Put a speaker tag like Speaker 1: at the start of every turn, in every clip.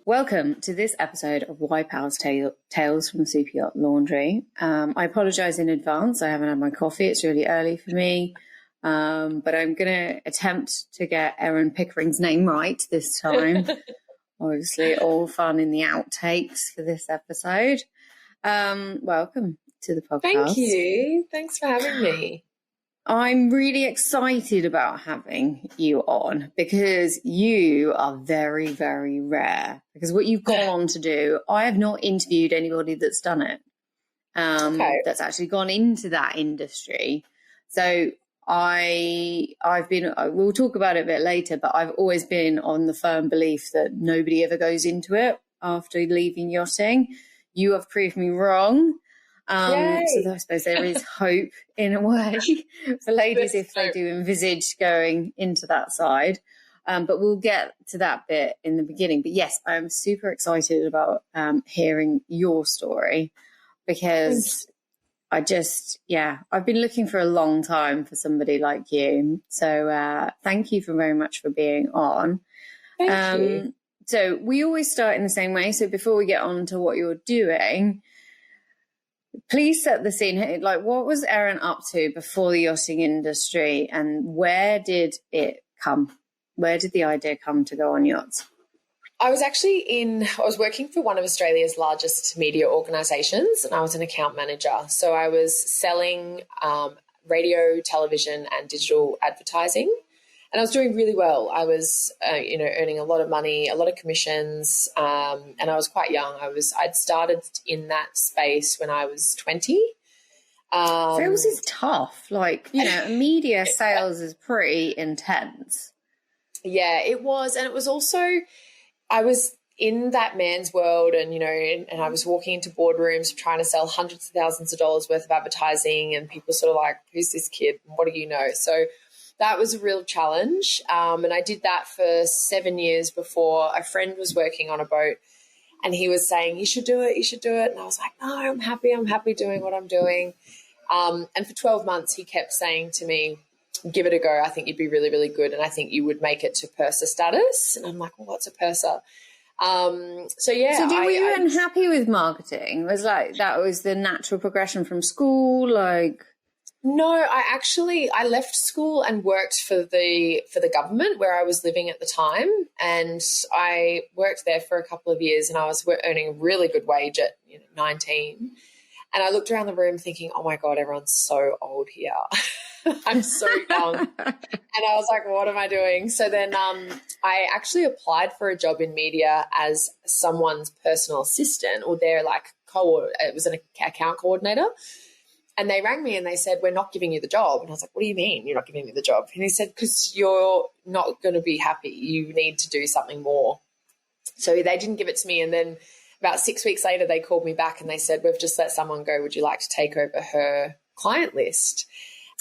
Speaker 1: Welcome to this episode of Why Pals Tales from Superyacht Laundry. I apologise in advance. I haven't had my coffee. It's really early for me. But I'm going to attempt to get Erin Pickering's name right this time. Obviously, all fun in the outtakes for this episode. Welcome to the podcast.
Speaker 2: Thank you. Thanks for having me.
Speaker 1: I'm really excited about having you on because you are very, very rare. Because what you've gone on to do, I have not interviewed anybody that's done it, that's actually gone into that industry. So we'll talk about it a bit later, but I've always been on the firm belief that nobody ever goes into it after leaving yachting. You have proved me wrong. So I suppose there is hope in a way for ladies if they do envisage going into that side. But we'll get to that bit in the beginning. But yes, I'm super excited about hearing your story because I've been looking for a long time for somebody like you. So thank you very much for being on.
Speaker 2: Thank you.
Speaker 1: So we always start in the same way. So before we get on to what you're doing, please set the scene. Like, what was Erin up to before the yachting industry, and where did it come? Where did the idea come to go on yachts?
Speaker 2: I was working for one of Australia's largest media organisations, and I was an account manager. So I was selling radio, television and digital advertising, and I was doing really well. I was, earning a lot of money, a lot of commissions, and I was quite young. I'd started in that space when I was 20.
Speaker 1: Sales is tough. Media sales is pretty intense.
Speaker 2: Yeah, it was. And it was also, I was in that man's world and I was walking into boardrooms trying to sell hundreds of thousands of dollars worth of advertising, and people sort of like, who's this kid? What do you know? So that was a real challenge. And I did that for 7 years before a friend was working on a boat and he was saying, you should do it. And I was like, no, I'm happy doing what I'm doing. And for 12 months, he kept saying to me, give it a go. I think you'd be really, really good. And I think you would make it to purser status. And I'm like, well, what's a purser? So
Speaker 1: were you unhappy with marketing? That was the natural progression from school?
Speaker 2: No, I left school and worked for the government where I was living at the time, and I worked there for a couple of years, and I was earning a really good wage at 19. And I looked around the room thinking, oh my God, everyone's so old here. I'm so young. And I was like, what am I doing? So then I actually applied for a job in media as someone's personal assistant, or their it was an account coordinator. And they rang me and they said, we're not giving you the job. And I was like, what do you mean you're not giving me the job? And he said, because you're not going to be happy. You need to do something more. So they didn't give it to me. And then about 6 weeks later, they called me back and they said, we've just let someone go. Would you like to take over her client list?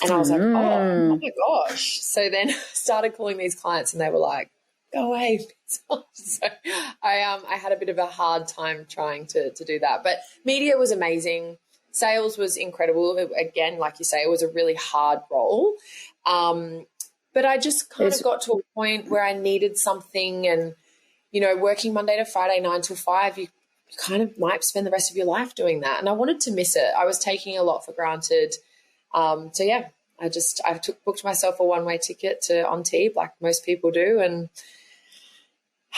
Speaker 2: And I was like, oh my gosh. So then I started calling these clients and they were like, go away. So I had a bit of a hard time trying to do that. But media was amazing. Sales was incredible. Again, like you say, it was a really hard role. But I just kind of got to a point where I needed something, and, working Monday to Friday, 9 till 5, you kind of might spend the rest of your life doing that. And I wanted to miss it. I was taking a lot for granted. I booked myself a one-way ticket to Antibes like most people do, and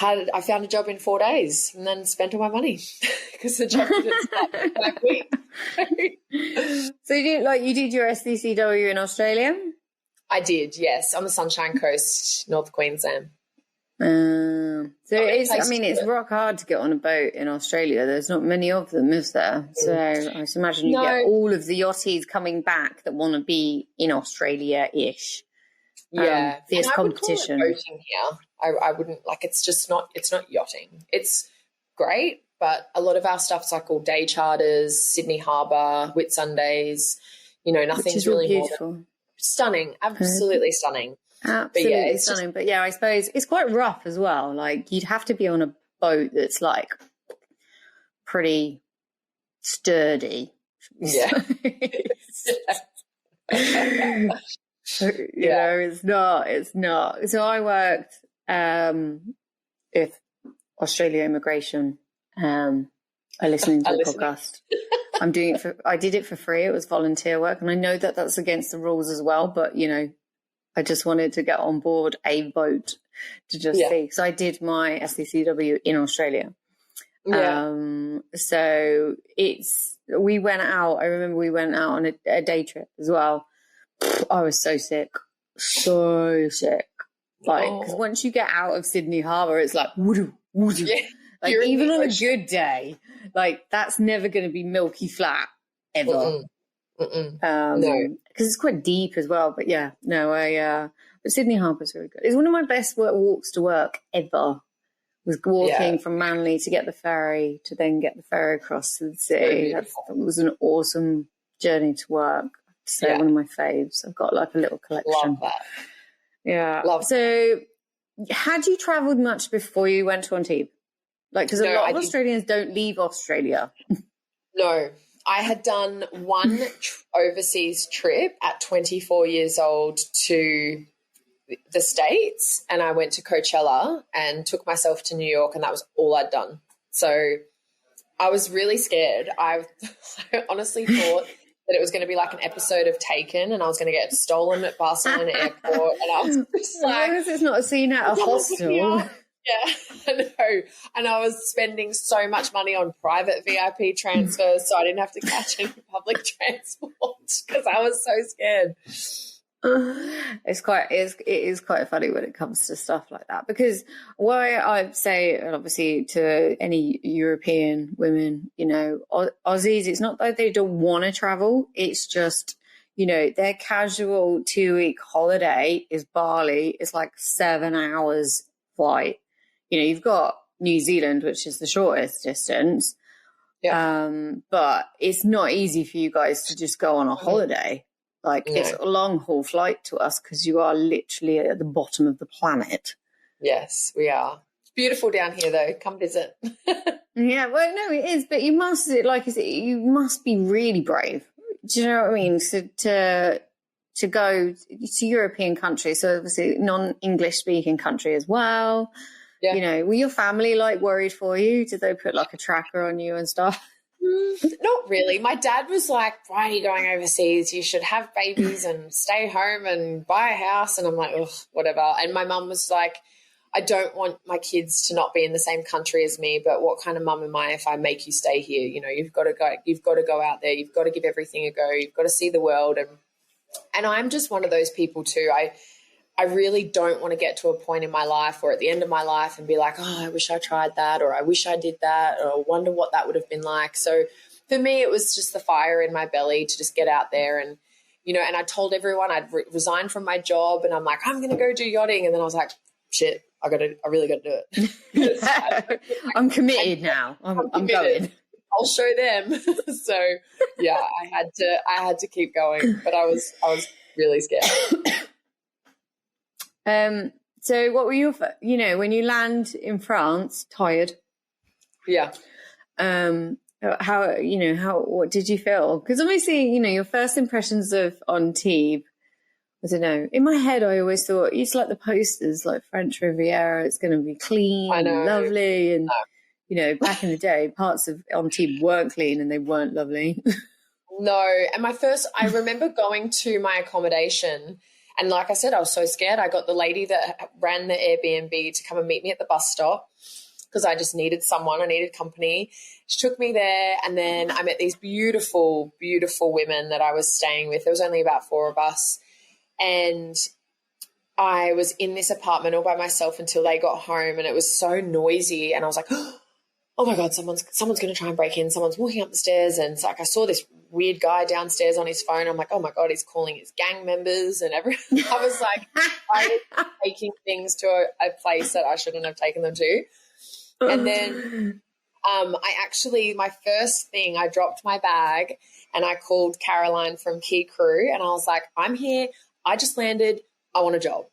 Speaker 2: I found a job in 4 days and then spent all my money because the job didn't start for 5 weeks.
Speaker 1: So you did your SCCW in Australia?
Speaker 2: I did, yes, on the Sunshine Coast, North Queensland.
Speaker 1: It's rock hard to get on a boat in Australia. There's not many of them, is there? So I just imagine you get all of the yachties coming back that want to be in Australia-ish.
Speaker 2: Yeah,
Speaker 1: fierce competition.
Speaker 2: I would call it boating here. I wouldn't it's not yachting. It's great, but a lot of our stuff's like all day charters, Sydney Harbour, Whitsundays. Nothing's really beautiful. Stunning, absolutely stunning.
Speaker 1: Absolutely stunning. But I suppose it's quite rough as well. You'd have to be on a boat that's pretty sturdy.
Speaker 2: Yeah.
Speaker 1: So, you know, it's not. So I worked with Australia Immigration. I listened to the podcast. I did it for free. It was volunteer work. And I know that that's against the rules as well. But, you know, I just wanted to get on board a boat to just see. So I did my SCCW in Australia. So we went out. I remember we went out on a day trip as well. I was so sick. Like, because once you get out of Sydney Harbour, it's like, woo-doo, woo-doo. Yeah, like, even on a good day, like, that's never going to be milky flat, ever. No. Because it's quite deep as well. But, but Sydney Harbour's really good. It's one of my best walks to work ever, was walking from Manly to get the ferry, to then get the ferry across to the city. That was an awesome journey to work. So one of my faves. I've got like a little collection.
Speaker 2: Love that.
Speaker 1: Yeah. So had you travelled much before you went to Antibes? Like, because a lot of Australians don't leave Australia.
Speaker 2: No. I had done one overseas trip at 24 years old to the States, and I went to Coachella and took myself to New York, and that was all I'd done. So I was really scared. I honestly thought that it was going to be like an episode of Taken, and I was going to get stolen at Barcelona airport, and I was just like,
Speaker 1: as long as it's not a scene at a hostel.
Speaker 2: Yeah, I know. And I was spending so much money on private VIP transfers, so I didn't have to catch any public transport because I was so scared.
Speaker 1: It is quite funny when it comes to stuff like that, because why I say, and obviously to any European women, you know, Aussies, it's not that they don't want to travel, it's just, you know, their casual 2-week holiday is Bali. It's like 7 hours flight. You know, you've got New Zealand, which is the shortest distance, but it's not easy for you guys to just go on a holiday. Like, it's a long-haul flight to us because you are literally at the bottom of the planet.
Speaker 2: Yes, we are. It's beautiful down here, though. Come visit.
Speaker 1: Yeah, well, no, it is. But you must, you must be really brave. Do you know what I mean? So to go to European countries, so obviously non-English speaking country as well. Yeah. You know, were your family, like, worried for you? Did they put, like, a tracker on you and stuff?
Speaker 2: Not really. My dad was like, why are you going overseas? You should have babies and stay home and buy a house. And I'm like, ugh, whatever. And my mum was like, I don't want my kids to not be in the same country as me, but what kind of mum am I if I make you stay here? You know, you've got to go out there. You've got to give everything a go. You've got to see the world. And I'm just one of those people too. I really don't want to get to a point in my life or at the end of my life and be like, oh, I wish I tried that, or I wish I did that, or I wonder what that would have been like. So for me, it was just the fire in my belly to just get out there. And, you know, and I told everyone I'd resigned from my job, and I'm like, I'm going to go do yachting. And then I was like, shit, I really got to do it.
Speaker 1: I'm committed now. I'm going.
Speaker 2: I'll show them. So yeah, I had to keep going, but I was really scared.
Speaker 1: So what were your, you know, when you land in France, tired?
Speaker 2: Yeah.
Speaker 1: What did you feel? Because obviously, you know, your first impressions of Antibes, I don't know. In my head, I always thought it's like the posters, like French Riviera. It's going to be clean and lovely. And, you know, back in the day, parts of Antibes weren't clean and they weren't lovely.
Speaker 2: No. And I remember going to my accommodation, and like I said, I was so scared. I got the lady that ran the Airbnb to come and meet me at the bus stop because I just needed someone. I needed company. She took me there, and then I met these beautiful, beautiful women that I was staying with. There was only about 4 of us, and I was in this apartment all by myself until they got home, and it was so noisy, and I was like, oh my God, someone's going to try and break in. Someone's walking up the stairs. And it's like, I saw this weird guy downstairs on his phone. I'm like, oh my God, he's calling his gang members and everything. I was like, I was taking things to a place that I shouldn't have taken them to. And then my first thing, I dropped my bag and I called Caroline from Key Crew, and I was like, I'm here. I just landed. I want a job.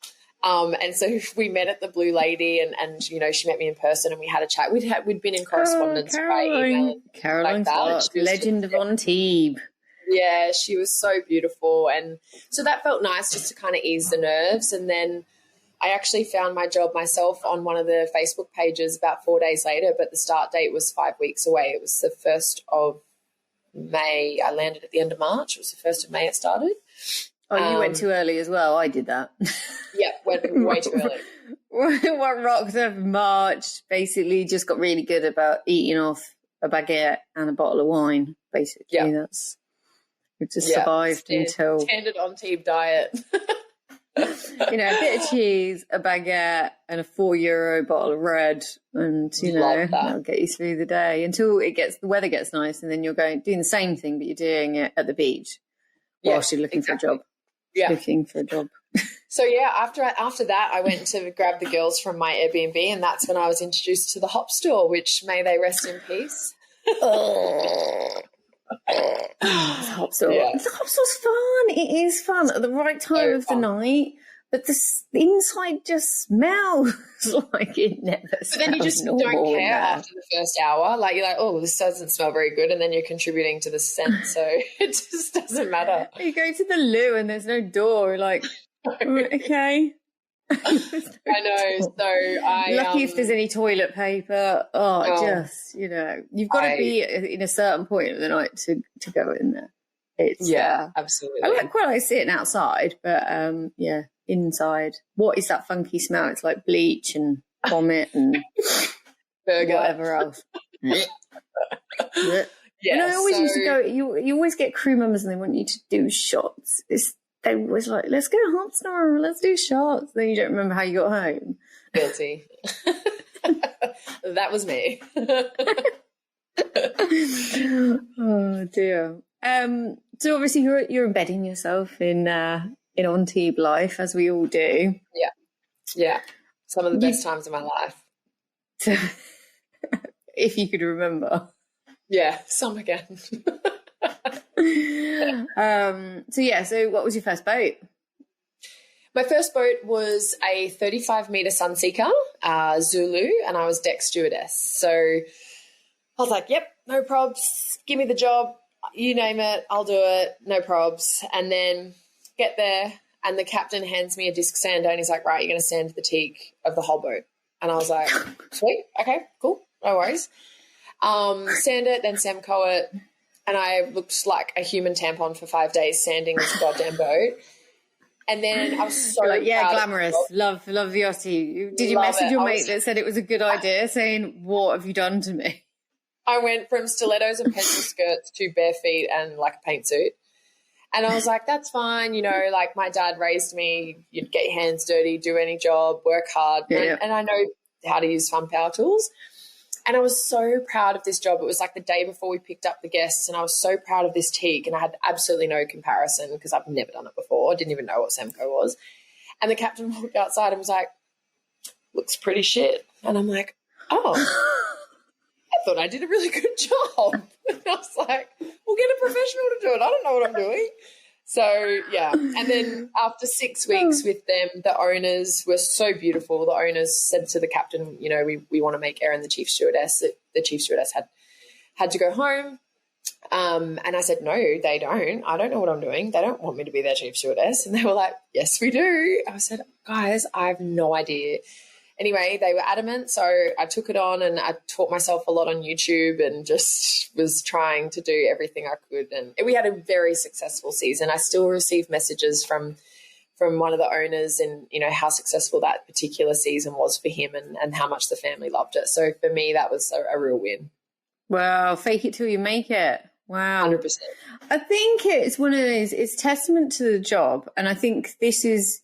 Speaker 2: And so we met at the Blue Lady, and you know, she met me in person and we had a chat. We'd been in correspondence by email.
Speaker 1: Caroline Clark, legend of Antibes.
Speaker 2: Yeah, she was so beautiful. And so that felt nice just to kind of ease the nerves. And then I actually found my job myself on one of the Facebook pages about 4 days later, but the start date was 5 weeks away. It was the 1st of May. I landed at the end of March. It was the 1st of May it started.
Speaker 1: Oh, you went too early as well. I did that.
Speaker 2: Yeah, went way too early.
Speaker 1: What rocked up in March, basically just got really good about eating off a baguette and a bottle of wine, basically. Yeah. That's, it just survived until...
Speaker 2: Standard Antibes diet.
Speaker 1: You know, a bit of cheese, a baguette, and a €4 bottle of red, and you know that'll get you through the day until the weather gets nice, and then you're doing the same thing, but you're doing it at the beach whilst you're looking for a job. Yeah, looking for a job.
Speaker 2: So yeah, after that, I went to grab the girls from my Airbnb, and that's when I was introduced to the hop store, which may they rest in peace.
Speaker 1: Hop store. Yeah. The hop store's fun. It is fun at the right time of the night, but the inside just smells like it never smells.
Speaker 2: But then you just don't care after the first hour. Like you're like, oh, this doesn't smell very good, and then you're contributing to the scent, so it just doesn't matter.
Speaker 1: You go to the loo and there's no door. Like, okay.
Speaker 2: I know. So
Speaker 1: lucky if there's any toilet paper. Just, you know, you've got to be in a certain point of the night to go in there. It's
Speaker 2: absolutely.
Speaker 1: I quite like sitting outside, but inside. What is that funky smell? It's like bleach and vomit and
Speaker 2: burger,
Speaker 1: whatever else.
Speaker 2: Yeah,
Speaker 1: and I always used to go. You always get crew members, and they want you to do shots. They was like, let's go hot store, let's do shots. Then you don't remember how you got home.
Speaker 2: Guilty. That was me.
Speaker 1: Oh dear. So obviously you're embedding yourself in Antibes life, as we all do.
Speaker 2: Yeah. Yeah. Some of the best times of my life.
Speaker 1: So, if you could remember.
Speaker 2: Yeah, some again.
Speaker 1: So what was your first boat?
Speaker 2: My first boat was a 35-metre Sunseeker, Zulu, and I was deck stewardess. So I was like, yep, no probs, give me the job, you name it, I'll do it, no probs. And then get there, and the captain hands me a disc sander, and he's like, right, you're going to sand the teak of the whole boat. And I was like, sweet, okay, cool, no worries. Sand it, then Semco it. And I looked like a human tampon for 5 days sanding this goddamn boat. And then I was so
Speaker 1: like, glamorous. Love the Yachty. Did you message your mate that said it was a good idea, saying, what have you done to me?
Speaker 2: I went from stilettos and pencil skirts to bare feet and like a paint suit. And I was like, that's fine. You know, like my dad raised me, you'd get your hands dirty, do any job, work hard. Yeah. And I know how to use fun power tools. And I was so proud of this job. It was like the day before we picked up the guests, and I was so proud of this teak, and I had absolutely no comparison because I've never done it before. I didn't even know what Semco was. And the captain walked outside and was like, looks pretty shit. And I'm like, oh, I thought I did a really good job. And I was like, we'll get a professional to do it. I don't know what I'm doing. So, yeah. And then after 6 weeks with them, the owners were so beautiful. The owners said to the captain, you know, we want to make Erin the chief stewardess. The chief stewardess had to go home. And I said, no, they don't. I don't know what I'm doing. They don't want me to be their chief stewardess. And they were like, yes, we do. I said, guys, I have no idea. Anyway, they were adamant, so I took it on, and I taught myself a lot on YouTube and just was trying to do everything I could. And we had a very successful season. I still receive messages from one of the owners, and, you know, how successful that particular season was for him, and how much the family loved it. So for me, that was a real win.
Speaker 1: Wow, fake it till you make it. Wow.
Speaker 2: 100%.
Speaker 1: I think it's one of those, it's testament to the job. And I think this is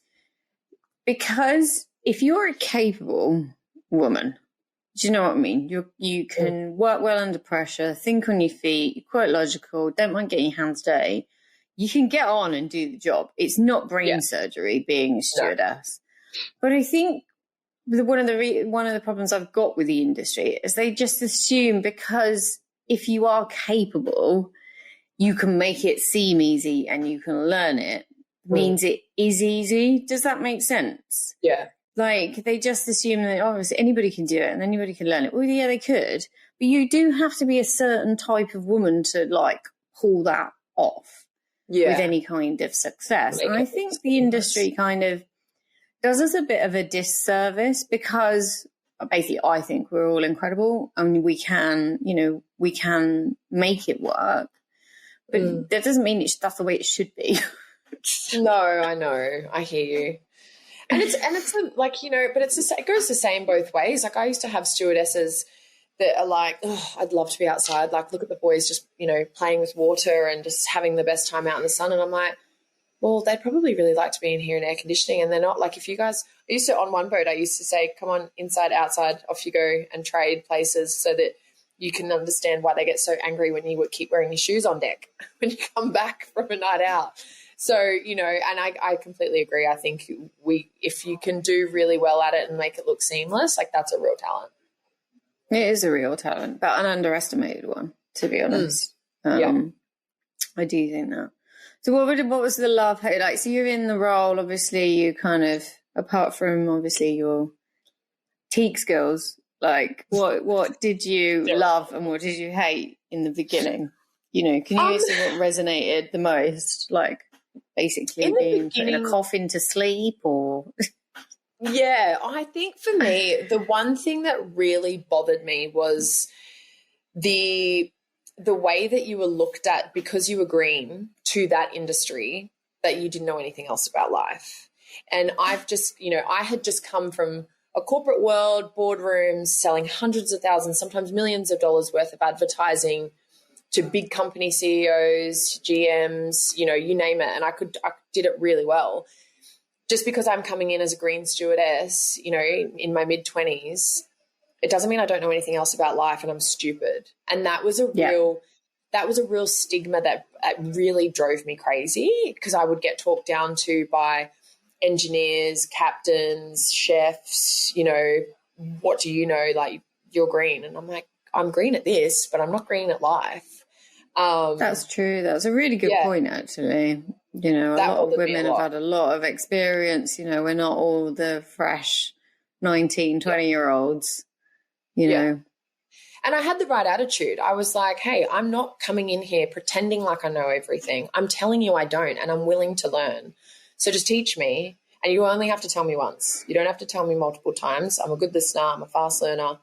Speaker 1: because if you're a capable woman, do you know what I mean? You can work well under pressure, think on your feet, you're quite logical, don't mind getting your hands dirty. You can get on and do the job. It's not brain surgery being a stewardess. No. But I think one of the problems I've got with the industry is they just assume because if you are capable, you can make it seem easy and you can learn it, means it is easy. Does that make sense?
Speaker 2: Yeah.
Speaker 1: Like, they just assume that, anybody can do it and anybody can learn it. Well, yeah, they could. But you do have to be a certain type of woman to, like, pull that off with any kind of success. And I think the industry kind of does us a bit of a disservice because basically I think we're all incredible and we can make it work. But that doesn't mean that's the way it should be.
Speaker 2: No, I know. I hear you. And it's like, but it goes the same both ways. Like I used to have stewardesses that are like, oh, I'd love to be outside. Like, look at the boys just, playing with water and just having the best time out in the sun. And I'm like, well, they'd probably really like to be in here in air conditioning. And they're not. Like, if you guys, on one boat, I used to say, come on, inside, outside, off you go, and trade places so that you can understand why they get so angry when you would keep wearing your shoes on deck when you come back from a night out. So, and I completely agree. I think if you can do really well at it and make it look seamless, like that's a real talent.
Speaker 1: It is a real talent, but an underestimated one, to be honest. I do think that. So what was the love like? So you're in the role, obviously you kind of, apart from obviously your teak skills, like what did you love and what did you hate in the beginning? Can you say what resonated the most? Like basically being put in a coffin to sleep or...
Speaker 2: Yeah, I think for me, the one thing that really bothered me was the way that you were looked at because you were green to that industry, that you didn't know anything else about life. And I've just, I had just come from a corporate world, boardrooms, selling hundreds of thousands, sometimes millions of dollars worth of advertising to big company CEOs, GMs, you name it. And I did it really well. Just because I'm coming in as a green stewardess, in my mid-20s, it doesn't mean I don't know anything else about life and I'm stupid. And that was a real stigma that really drove me crazy because I would get talked down to by engineers, captains, chefs, what do you know? Like, you're green. And I'm like, I'm green at this, but I'm not green at life.
Speaker 1: That's true. That's a really good point, actually. A lot of women have had a lot of experience. We're not all the fresh 19, 20-year-olds, know.
Speaker 2: And I had the right attitude. I was like, hey, I'm not coming in here pretending like I know everything. I'm telling you I don't, and I'm willing to learn. So just teach me, and you only have to tell me once. You don't have to tell me multiple times. I'm a good listener. I'm a fast learner.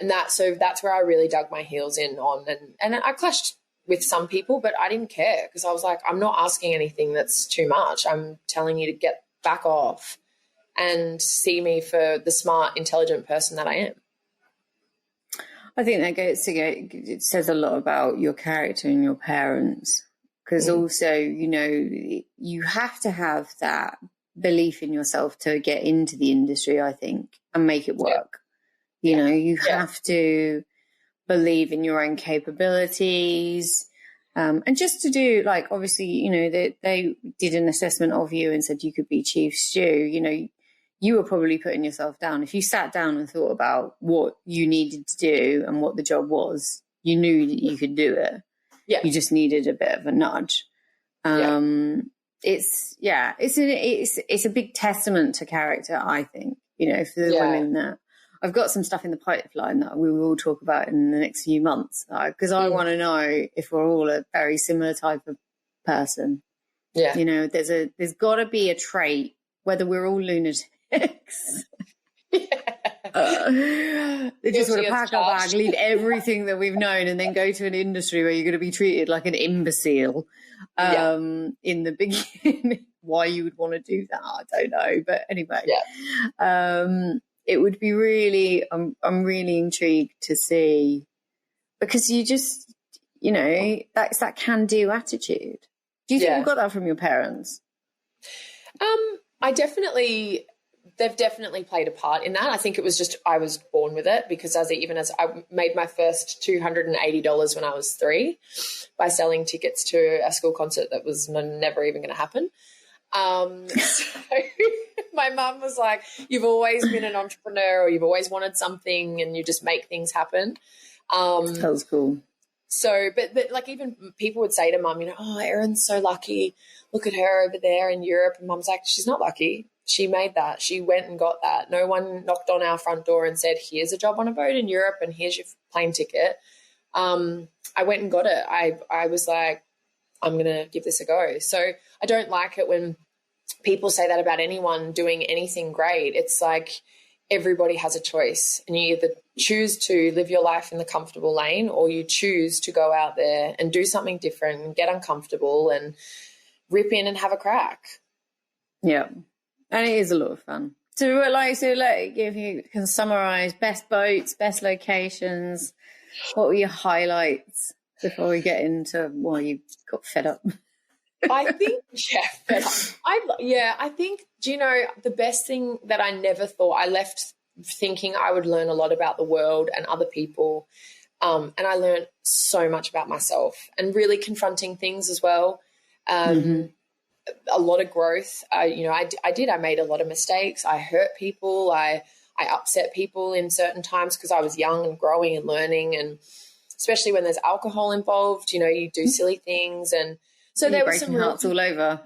Speaker 2: And that's where I really dug my heels in on. And I clashed with some people, but I didn't care because I was like, I'm not asking anything that's too much. I'm telling you to get back off and see me for the smart, intelligent person that I am.
Speaker 1: I think it says a lot about your character and your parents because also, you have to have that belief in yourself to get into the industry, I think, and make it work. You have to believe in your own capabilities, and just to do, like, obviously, they did an assessment of you and said you could be chief stew. You were probably putting yourself down. If you sat down and thought about what you needed to do and what the job was, you knew that you could do it. Yeah. You just needed a bit of a nudge. It's a big testament to character, I think, for the women that I've got some stuff in the pipeline that we will talk about in the next few months because I want to know if we're all a very similar type of person. Yeah. There's got to be a trait, whether we're all lunatics. They just want to pack our bag, leave everything that we've known and then go to an industry where you're going to be treated like an imbecile in the beginning. Why you would want to do that, I don't know. But anyway, it would be really, I'm really intrigued to see, because you just, that's that can-do attitude. Do you think you got that from your parents?
Speaker 2: They've definitely played a part in that. I think it was just, I was born with it because as I made my first $280 when I was 3 by selling tickets to a school concert that was never even going to happen. So my mum was like, you've always been an entrepreneur or you've always wanted something and you just make things happen.
Speaker 1: That was cool.
Speaker 2: So, but like even people would say to mum, oh, Erin's so lucky. Look at her over there in Europe. And mum's like, she's not lucky. She made that. She went and got that. No one knocked on our front door and said, here's a job on a boat in Europe and here's your plane ticket. I went and got it. I was like, I'm going to give this a go. So I don't like it when people say that about anyone doing anything great. It's like everybody has a choice, and you either choose to live your life in the comfortable lane, or you choose to go out there and do something different and get uncomfortable and rip in and have a crack.
Speaker 1: Yeah. And it is a lot of fun. So if you can summarize best boats, best locations, what were your highlights before we get into you got fed up?
Speaker 2: I think, fed up. I think, do you know, the best thing that I never thought, I left thinking I would learn a lot about the world and other people. And I learned so much about myself and really confronting things as well. A lot of growth. I made a lot of mistakes. I hurt people. I upset people in certain times because I was young and growing and learning, and especially when there's alcohol involved, you know, you do silly things. And so there were some
Speaker 1: hearts all over.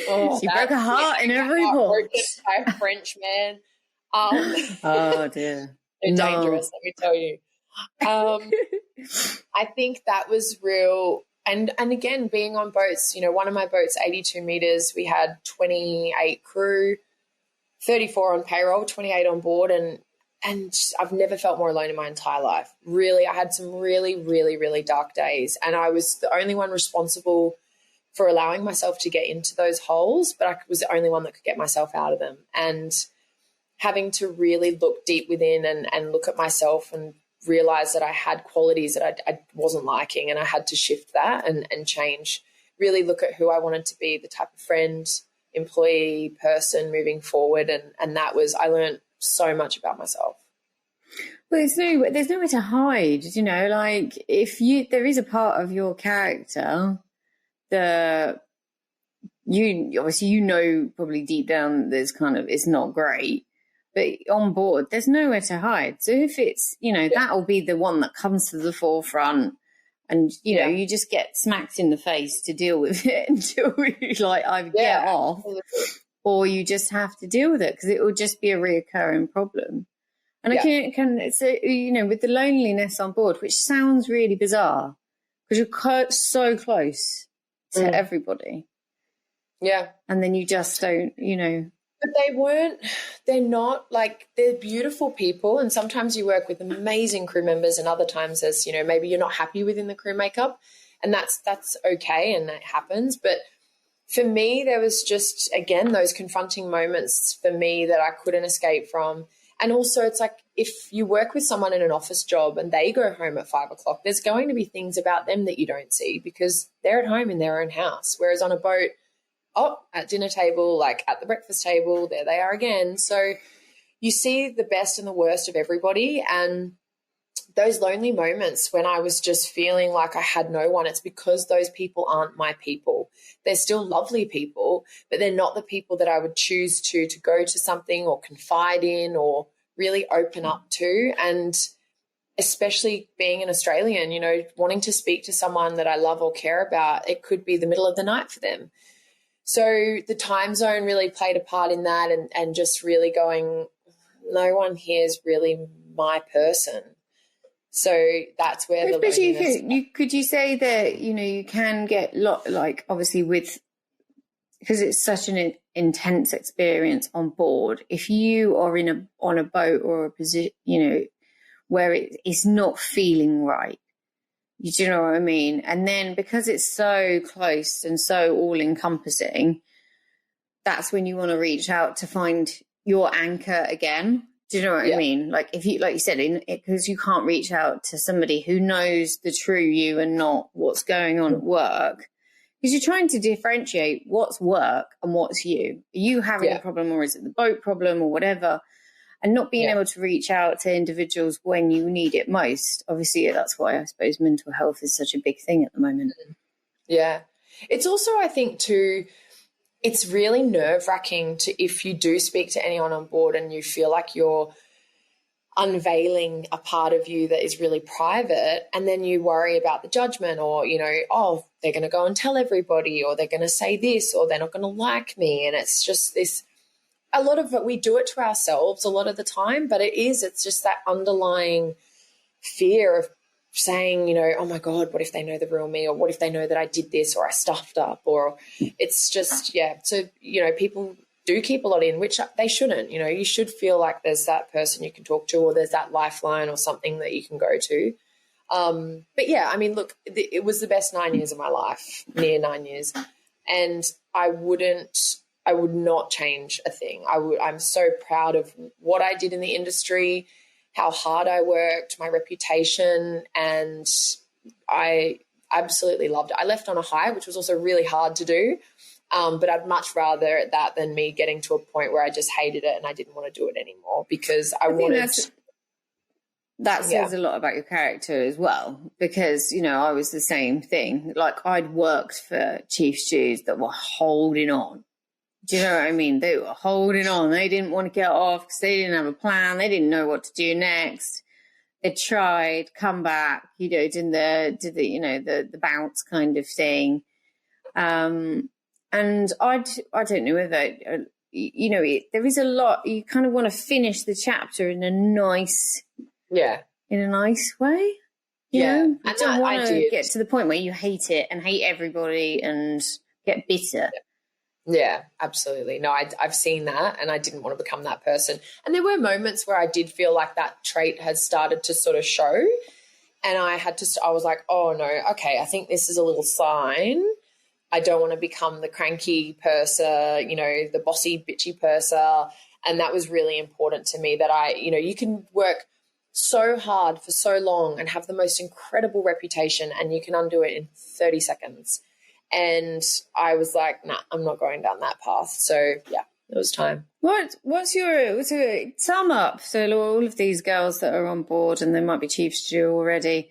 Speaker 2: Oh,
Speaker 1: she broke a heart in every port.
Speaker 2: By a French man.
Speaker 1: Oh dear.
Speaker 2: They're dangerous, let me tell you. I think that was real. And again, being on boats, you know, one of my boats, 82 meters, we had 28 crew, 34 on payroll, 28 on board. And I've never felt more alone in my entire life. Really, I had some really, really, really dark days. And I was the only one responsible for allowing myself to get into those holes, but I was the only one that could get myself out of them. And having to really look deep within and look at myself and realize that I had qualities that I wasn't liking, and I had to shift that and change, really look at who I wanted to be, the type of friend, employee, person moving forward. And that was, I learned so much about myself.
Speaker 1: Well, there's nowhere to hide, you know, like there is a part of your character that you know probably deep down there's it's not great. But on board, there's nowhere to hide. So if it's, you know, that'll be the one that comes to the forefront, and, you know, you just get smacked in the face to deal with it until you get off, or you just have to deal with it because it will just be a reoccurring problem. And I it's you know, with the loneliness on board, which sounds really bizarre because you're so close to everybody.
Speaker 2: Yeah.
Speaker 1: And then you just don't, you know.
Speaker 2: But they're beautiful people. And sometimes you work with amazing crew members, and other times there's, you know, maybe you're not happy within the crew makeup, and that's okay. And that happens. But for me, there was just, again, those confronting moments for me that I couldn't escape from. And also it's like, if you work with someone in an office job and they go home at 5 o'clock, there's going to be things about them that you don't see because they're at home in their own house. Whereas on a boat, at dinner table, like at the breakfast table, there they are again. So you see the best and the worst of everybody. And those lonely moments when I was just feeling like I had no one, it's because those people aren't my people. They're still lovely people, but they're not the people that I would choose to go to something or confide in or really open up to. And especially being an Australian, you know, wanting to speak to someone that I love or care about, it could be the middle of the night for them. So the time zone really played a part in that, and just really going, no one here is really my person. So that's where the loneliness.
Speaker 1: Could you say that, you know, you can get obviously because it's such an intense experience on board. If you are on a boat or a position, you know, where it's not feeling right, do you know what I mean? And then because it's so close and so all-encompassing, that's when you want to reach out to find your anchor again. Do you know what I mean? Like you said, because you can't reach out to somebody who knows the true you and not what's going on at work, because you're trying to differentiate what's work and what's you. Are you having a problem, or is it the boat problem or whatever? And not being able to reach out to individuals when you need it most. Obviously, that's why I suppose mental health is such a big thing at the moment.
Speaker 2: Yeah. It's also, I think, too, it's really nerve-wracking if you do speak to anyone on board and you feel like you're unveiling a part of you that is really private, and then you worry about the judgment, or, you know, they're going to go and tell everybody, or they're going to say this, or they're not going to like me. And it's just this. A lot of it, we do it to ourselves a lot of the time, but it's just that underlying fear of saying, you know, oh my God, what if they know the real me, or what if they know that I did this or I stuffed up, or it's just, yeah. So, you know, people do keep a lot in, which they shouldn't. You know, you should feel like there's that person you can talk to, or there's that lifeline or something that you can go to. But yeah, I mean, look, it was the best 9 years of my life, near 9 years. And I would not change a thing. I'm so proud of what I did in the industry, how hard I worked, my reputation, and I absolutely loved it. I left on a high, which was also really hard to do, but I'd much rather that than me getting to a point where I just hated it and I didn't want to do it anymore, because I wanted...
Speaker 1: That says a lot about your character as well, because, you know, I was the same thing. Like, I'd worked for chief stewards that were holding on. Do you know what I mean? They were holding on. They didn't want to get off because they didn't have a plan. They didn't know what to do next. They tried, come back, you know, did the you know, the bounce kind of thing. And I don't know whether, you know, there is a lot. You kind of want to finish the chapter in a nice way. You know? You don't want to get to the point where you hate it and hate everybody and get bitter.
Speaker 2: Yeah, absolutely. No, I've seen that, and I didn't want to become that person. And there were moments where I did feel like that trait had started to sort of show, and I was like, oh no, okay, I think this is a little sign. I don't want to become the cranky person, you know, the bossy, bitchy person. And that was really important to me, that you can work so hard for so long and have the most incredible reputation, and you can undo it in 30 seconds. And I was like, nah, I'm not going down that path. So, yeah, it was time.
Speaker 1: What's your sum up? So all of these girls that are on board, and they might be chief stew already,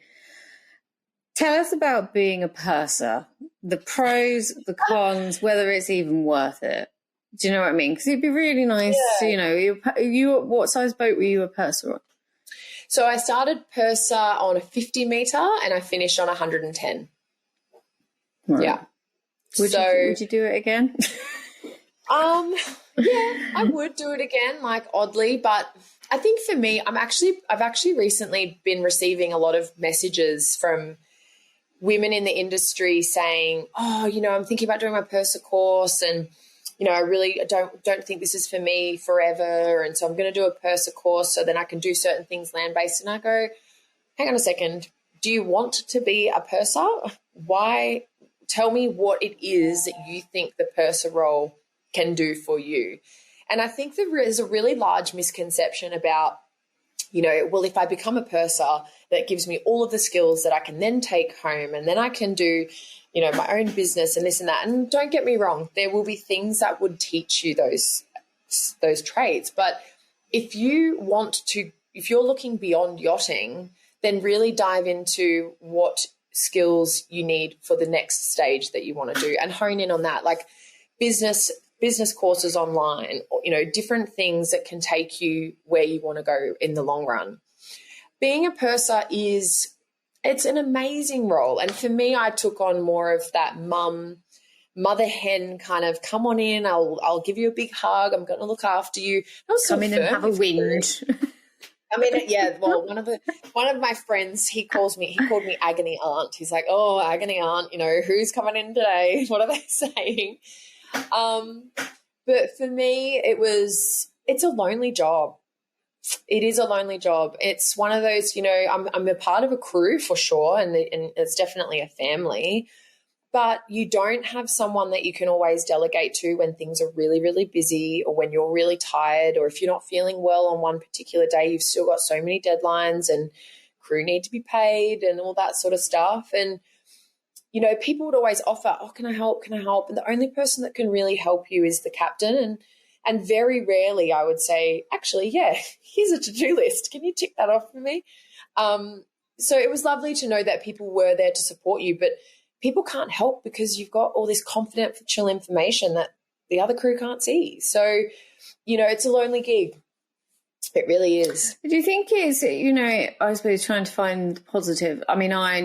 Speaker 1: tell us about being a purser, the pros, the cons, whether it's even worth it. Do you know what I mean? Because it'd be really nice to, you know, what size boat were you a purser on?
Speaker 2: So I started purser on a 50 metre and I finished on 110. Right. Yeah.
Speaker 1: Would you do it again?
Speaker 2: Yeah, I would do it again, like, oddly, but I think for me, I've actually recently been receiving a lot of messages from women in the industry saying, oh, you know, I'm thinking about doing my purser course, and, you know, I really don't think this is for me forever, and so I'm going to do a purser course so then I can do certain things land-based. And I go, hang on a second, do you want to be a purser? Why? Tell me what it is that you think the purser role can do for you. And I think there is a really large misconception about, you know, well, if I become a purser, that gives me all of the skills that I can then take home, and then I can do, you know, my own business and this and that. And don't get me wrong, there will be things that would teach you those traits. But if you're looking beyond yachting, then really dive into what skills you need for the next stage that you want to do, and hone in on that, like business courses online, you know, different things that can take you where you want to go in the long run. Being a purser it's an amazing role. And for me, I took on more of that mother hen kind of, come on in, I'll give you a big hug, I'm going to look after you.
Speaker 1: Come in and have a whinge.
Speaker 2: I mean, yeah, well, one of my friends, he called me agony aunt. He's like, oh, agony aunt, you know, who's coming in today? What are they saying? But for me, it's a lonely job. It is a lonely job. It's one of those, you know, I'm a part of a crew for sure, and it's definitely a family, but you don't have someone that you can always delegate to when things are really, really busy, or when you're really tired, or if you're not feeling well on one particular day. You've still got so many deadlines, and crew need to be paid and all that sort of stuff. And, you know, people would always offer, oh, can I help? Can I help? And the only person that can really help you is the captain. And very rarely I would say, actually, yeah, here's a to-do list. Can you tick that off for me? So it was lovely to know that people were there to support you, but people can't help because you've got all this confidential information that the other crew can't see. So, you know, it's a lonely gig. It really is.
Speaker 1: Do you think it's, you know, I suppose trying to find the positive? I mean, I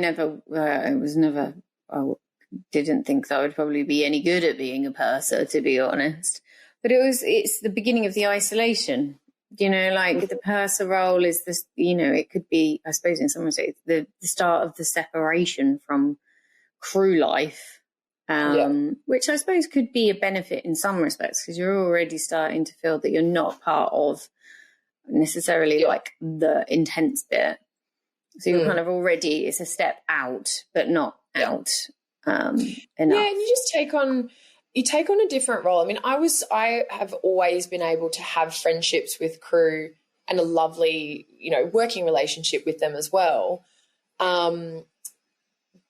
Speaker 1: didn't think that I would probably be any good at being a purser, to be honest. But it's the beginning of the isolation. You know, like the purser role is this, you know, it could be, I suppose in some ways, the start of the separation from crew life, which I suppose could be a benefit in some respects, because you're already starting to feel that you're not part of necessarily like the intense bit. So you're kind of already, it's a step out, but not out enough.
Speaker 2: Yeah, and you just take on a different role. I mean, I have always been able to have friendships with crew and a lovely, you know, working relationship with them as well. But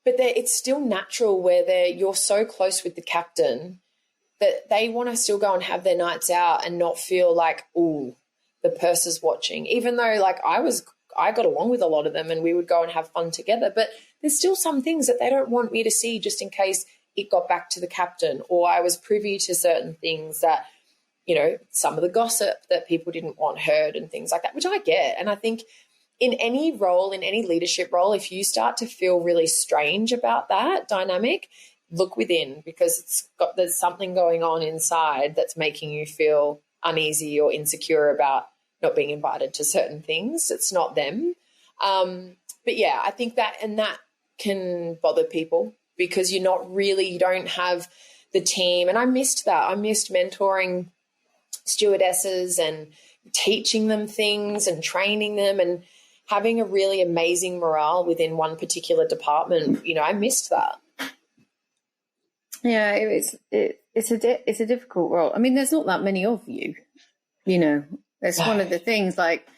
Speaker 2: it's still natural where you're so close with the captain that they want to still go and have their nights out and not feel like, ooh, the purser's watching. Even though, like, I got along with a lot of them and we would go and have fun together. But there's still some things that they don't want me to see just in case it got back to the captain, or I was privy to certain things that, you know, some of the gossip that people didn't want heard and things like that, which I get. And I think in any role, in any leadership role, if you start to feel really strange about that dynamic, look within, because there's something going on inside that's making you feel uneasy or insecure about not being invited to certain things. It's not them. But yeah, I think that can bother people, because you don't have the team. And I missed that. I missed mentoring stewardesses and teaching them things and training them and having a really amazing morale within one particular department. You know, I missed that.
Speaker 1: Yeah, it's a difficult role. I mean, there's not that many of you, you know. That's one of the things, like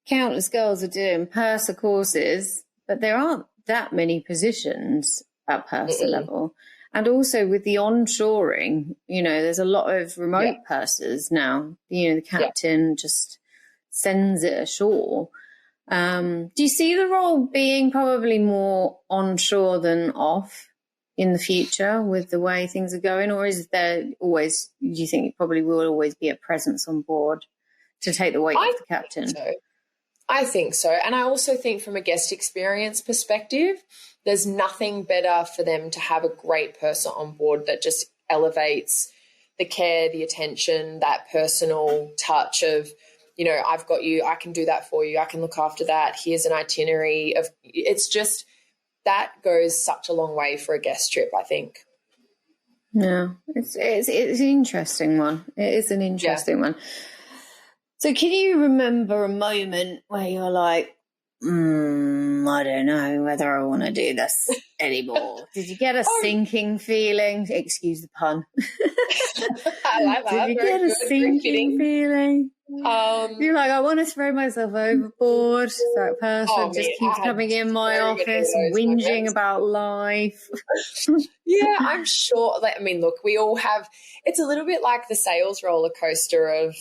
Speaker 1: countless girls are doing purser courses, but there aren't that many positions at purser level. And also with the onshoring, you know, there's a lot of remote pursers now. You know, the captain just sends it ashore. Do you see the role being probably more onshore than off in the future with the way things are going? Or is there always, do you think it probably will always be a presence on board to take the weight off the captain?
Speaker 2: I think so. And I also think from a guest experience perspective, there's nothing better for them to have a great person on board that just elevates the care, the attention, that personal touch of, you know, I've got you, I can do that for you, I can look after that, here's an itinerary of, it's just, that goes such a long way for a guest trip, I think.
Speaker 1: Yeah, it's an interesting one. It is an interesting one. So can you remember a moment where you're like, I don't know whether I want to do this anymore? Did you get a sinking feeling? Excuse the pun.
Speaker 2: I like that.
Speaker 1: Did you get a sinking feeling? You're like, I want to throw myself overboard. That person just keeps coming in my office whinging about life.
Speaker 2: Yeah, I'm sure. I mean, look, we all have, it's a little bit like the sales roller coaster of,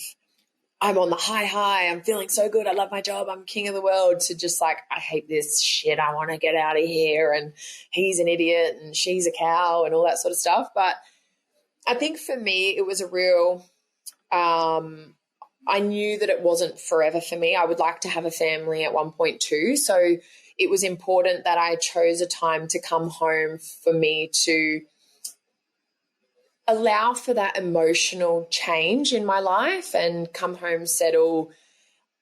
Speaker 2: I'm on the high, I'm feeling so good, I love my job, I'm king of the world, to just like, I hate this shit, I want to get out of here, and he's an idiot and she's a cow and all that sort of stuff. But I think for me it was a real, I knew that it wasn't forever for me. I would like to have a family at one point too. So it was important that I chose a time to come home for me to allow for that emotional change in my life and come home, settle.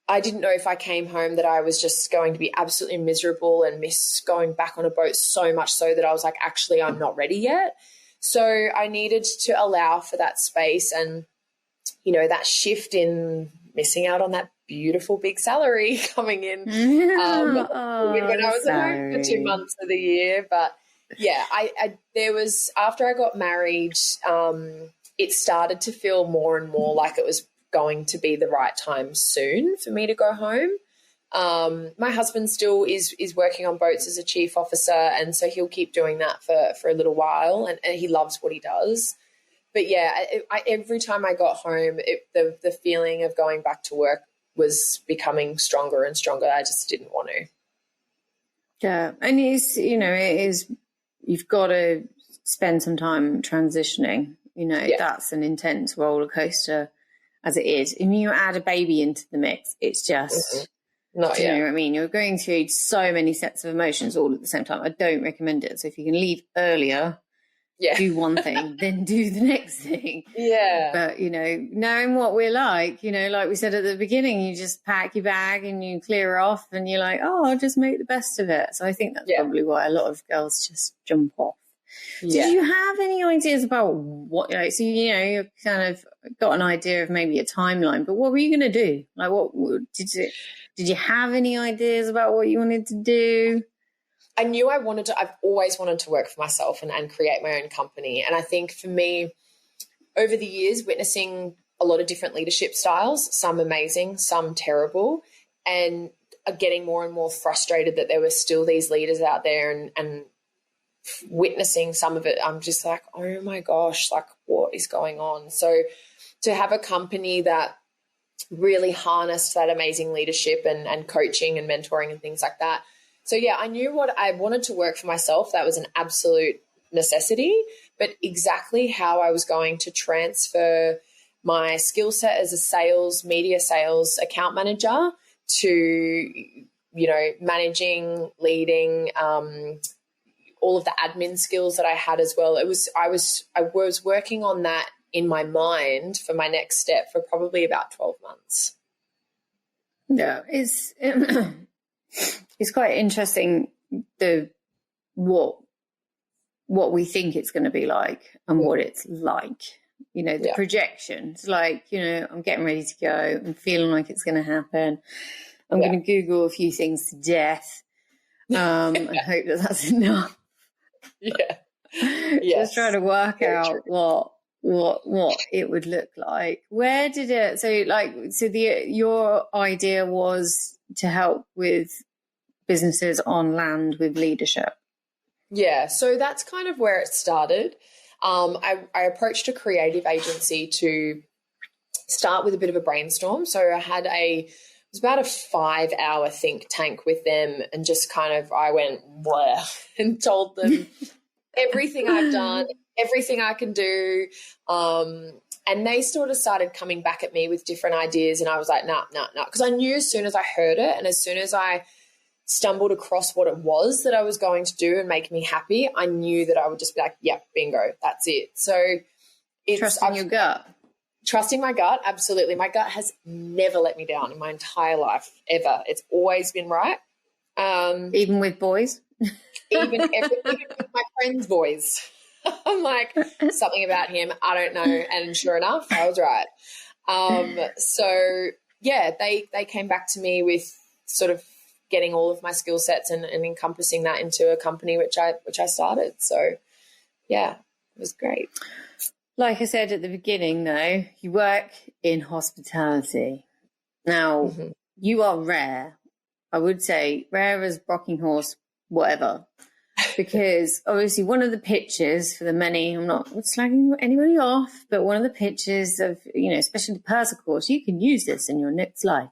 Speaker 2: I didn't know if I came home that I was just going to be absolutely miserable and miss going back on a boat so much so that I was like, actually, I'm not ready yet. So I needed to allow for that space and, you know, that shift in missing out on that beautiful big salary coming in when I was at home for 2 months of the year. But yeah, there was, after I got married, it started to feel more and more like it was going to be the right time soon for me to go home. My husband still is working on boats as a chief officer, and so he'll keep doing that for a little while, and he loves what he does. But yeah, every time I got home, the feeling of going back to work was becoming stronger and stronger. I just didn't want to.
Speaker 1: Yeah, and it is. You've got to spend some time transitioning. You know, that's an intense roller coaster as it is. And you add a baby into the mix, it's just, you know what I mean? You're going through so many sets of emotions all at the same time. I don't recommend it. So if you can leave earlier, do one thing, then do the next thing.
Speaker 2: Yeah.
Speaker 1: But, you know, knowing what we're like, you know, like we said at the beginning, you just pack your bag and you clear off and you're like, oh, I'll just make the best of it. So I think that's probably why a lot of girls just jump off.
Speaker 2: Yeah.
Speaker 1: Did you have any ideas about what, like, so, you know, you kind of got an idea of maybe a timeline, but what were you going to do? Like, what did you have any ideas about what you wanted to do?
Speaker 2: I knew I've always wanted to work for myself and create my own company. And I think for me, over the years, witnessing a lot of different leadership styles, some amazing, some terrible, and getting more and more frustrated that there were still these leaders out there and witnessing some of it, I'm just like, oh my gosh, like what is going on? So to have a company that really harnessed that amazing leadership and coaching and mentoring and things like that. So, yeah, I knew what I wanted to work for myself. That was an absolute necessity, but exactly how I was going to transfer my skill set as a media sales account manager to, you know, managing, leading, all of the admin skills that I had as well. I was working on that in my mind for my next step for probably about 12 months.
Speaker 1: Yeah, it's quite interesting what we think it's going to be like and what it's like. You know, the projections, like, you know, I'm getting ready to go. I'm feeling like it's going to happen. I'm going to Google a few things to death and hope that that's enough.
Speaker 2: Yeah.
Speaker 1: Just trying to work out what it would look like. Where did it? So your idea was to help with businesses on land with leadership.
Speaker 2: Yeah, so that's kind of where it started. I approached a creative agency to start with a bit of a brainstorm. So it was about a 5-hour think tank with them, and just kind of I went blah and told them everything I've done, everything I can do. And they sort of started coming back at me with different ideas, and I was like, nah. Because I knew as soon as I heard it and as soon as I stumbled across what it was that I was going to do and make me happy, I knew that I would just be like, yep, bingo, that's it. So
Speaker 1: trusting your gut.
Speaker 2: Trusting my gut, absolutely. My gut has never let me down in my entire life, ever. It's always been right.
Speaker 1: Even with boys?
Speaker 2: even with my friends' boys. I'm like, something about him, I don't know. And sure enough, I was right. So, yeah, they came back to me with sort of getting all of my skill sets and encompassing that into a company which I started. So, yeah, it was great.
Speaker 1: Like I said at the beginning, though, you work in hospitality. Now, you are rare. I would say rare as rocking horse, whatever. Because obviously one of the pitches for the many, I'm not slagging anybody off, but one of the pitches of, you know, especially the Purser course, you can use this in your next life.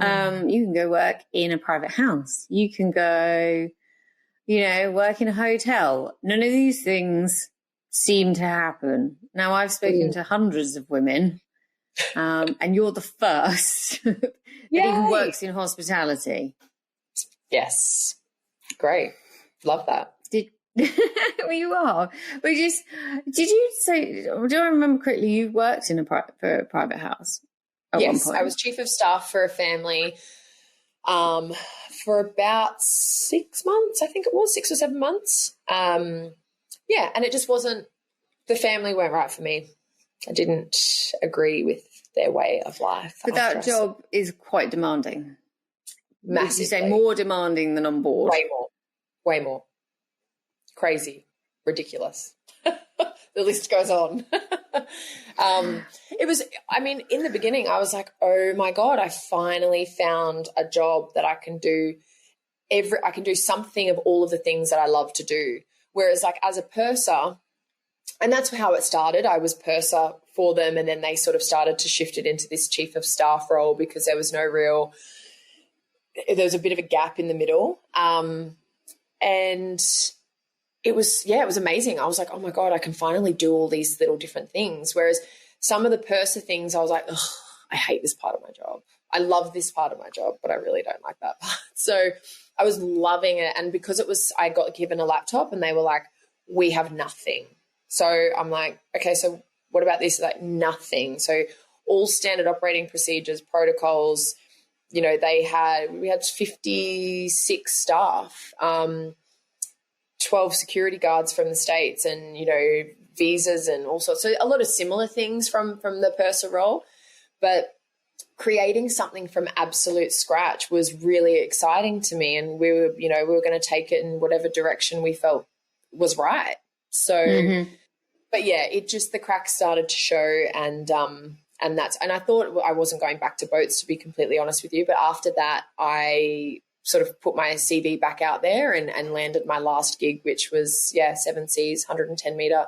Speaker 1: You can go work in a private house. You can go, you know, work in a hotel. None of these things seem to happen. Now, I've spoken to hundreds of women, and you're the first that even works in hospitality.
Speaker 2: Yes. Great. Love that.
Speaker 1: Well, you are. But did you say, do I remember correctly, you worked in a private house?
Speaker 2: Yes, I was chief of staff for a family for about 6 months, I think it was, 6 or 7 months. And it just wasn't, the family weren't right for me. I didn't agree with their way of life.
Speaker 1: But that job is quite demanding.
Speaker 2: Massively.
Speaker 1: Would you say more demanding than on board?
Speaker 2: Way more. Crazy. Ridiculous. The list goes on. It was, I mean, in the beginning, I was like, oh my God, I finally found a job that I can do I can do something of all of the things that I love to do. Whereas like as a purser, and that's how it started. I was purser for them, and then they sort of started to shift it into this chief of staff role because there was a bit of a gap in the middle. And it was amazing. I was like, oh my God, I can finally do all these little different things. Whereas some of the purser things, I was like, ugh, I hate this part of my job. I love this part of my job, but I really don't like that part. So I was loving it. And because I got given a laptop and they were like, we have nothing. So I'm like, okay, so what about this? Like nothing. So all standard operating procedures, protocols, you know, we had 56 staff, 12 security guards from the States, and, you know, visas and all sorts. So a lot of similar things from the purser role, but creating something from absolute scratch was really exciting to me. And we were going to take it in whatever direction we felt was right. So, but yeah, the cracks started to show, and I thought I wasn't going back to boats, to be completely honest with you. But after that, I sort of put my CV back out there and landed my last gig, which was, 7 Seas, 110 metre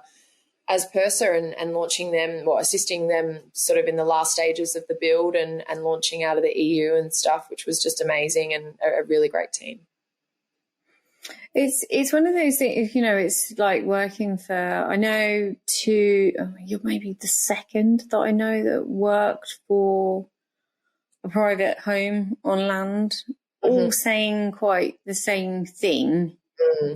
Speaker 2: as purser, and launching them, or assisting them sort of in the last stages of the build and launching out of the EU and stuff, which was just amazing, and a really great team.
Speaker 1: It's one of those things, you know, it's like working for, I know you're maybe the second that I know that worked for a private home on land, all saying quite the same thing,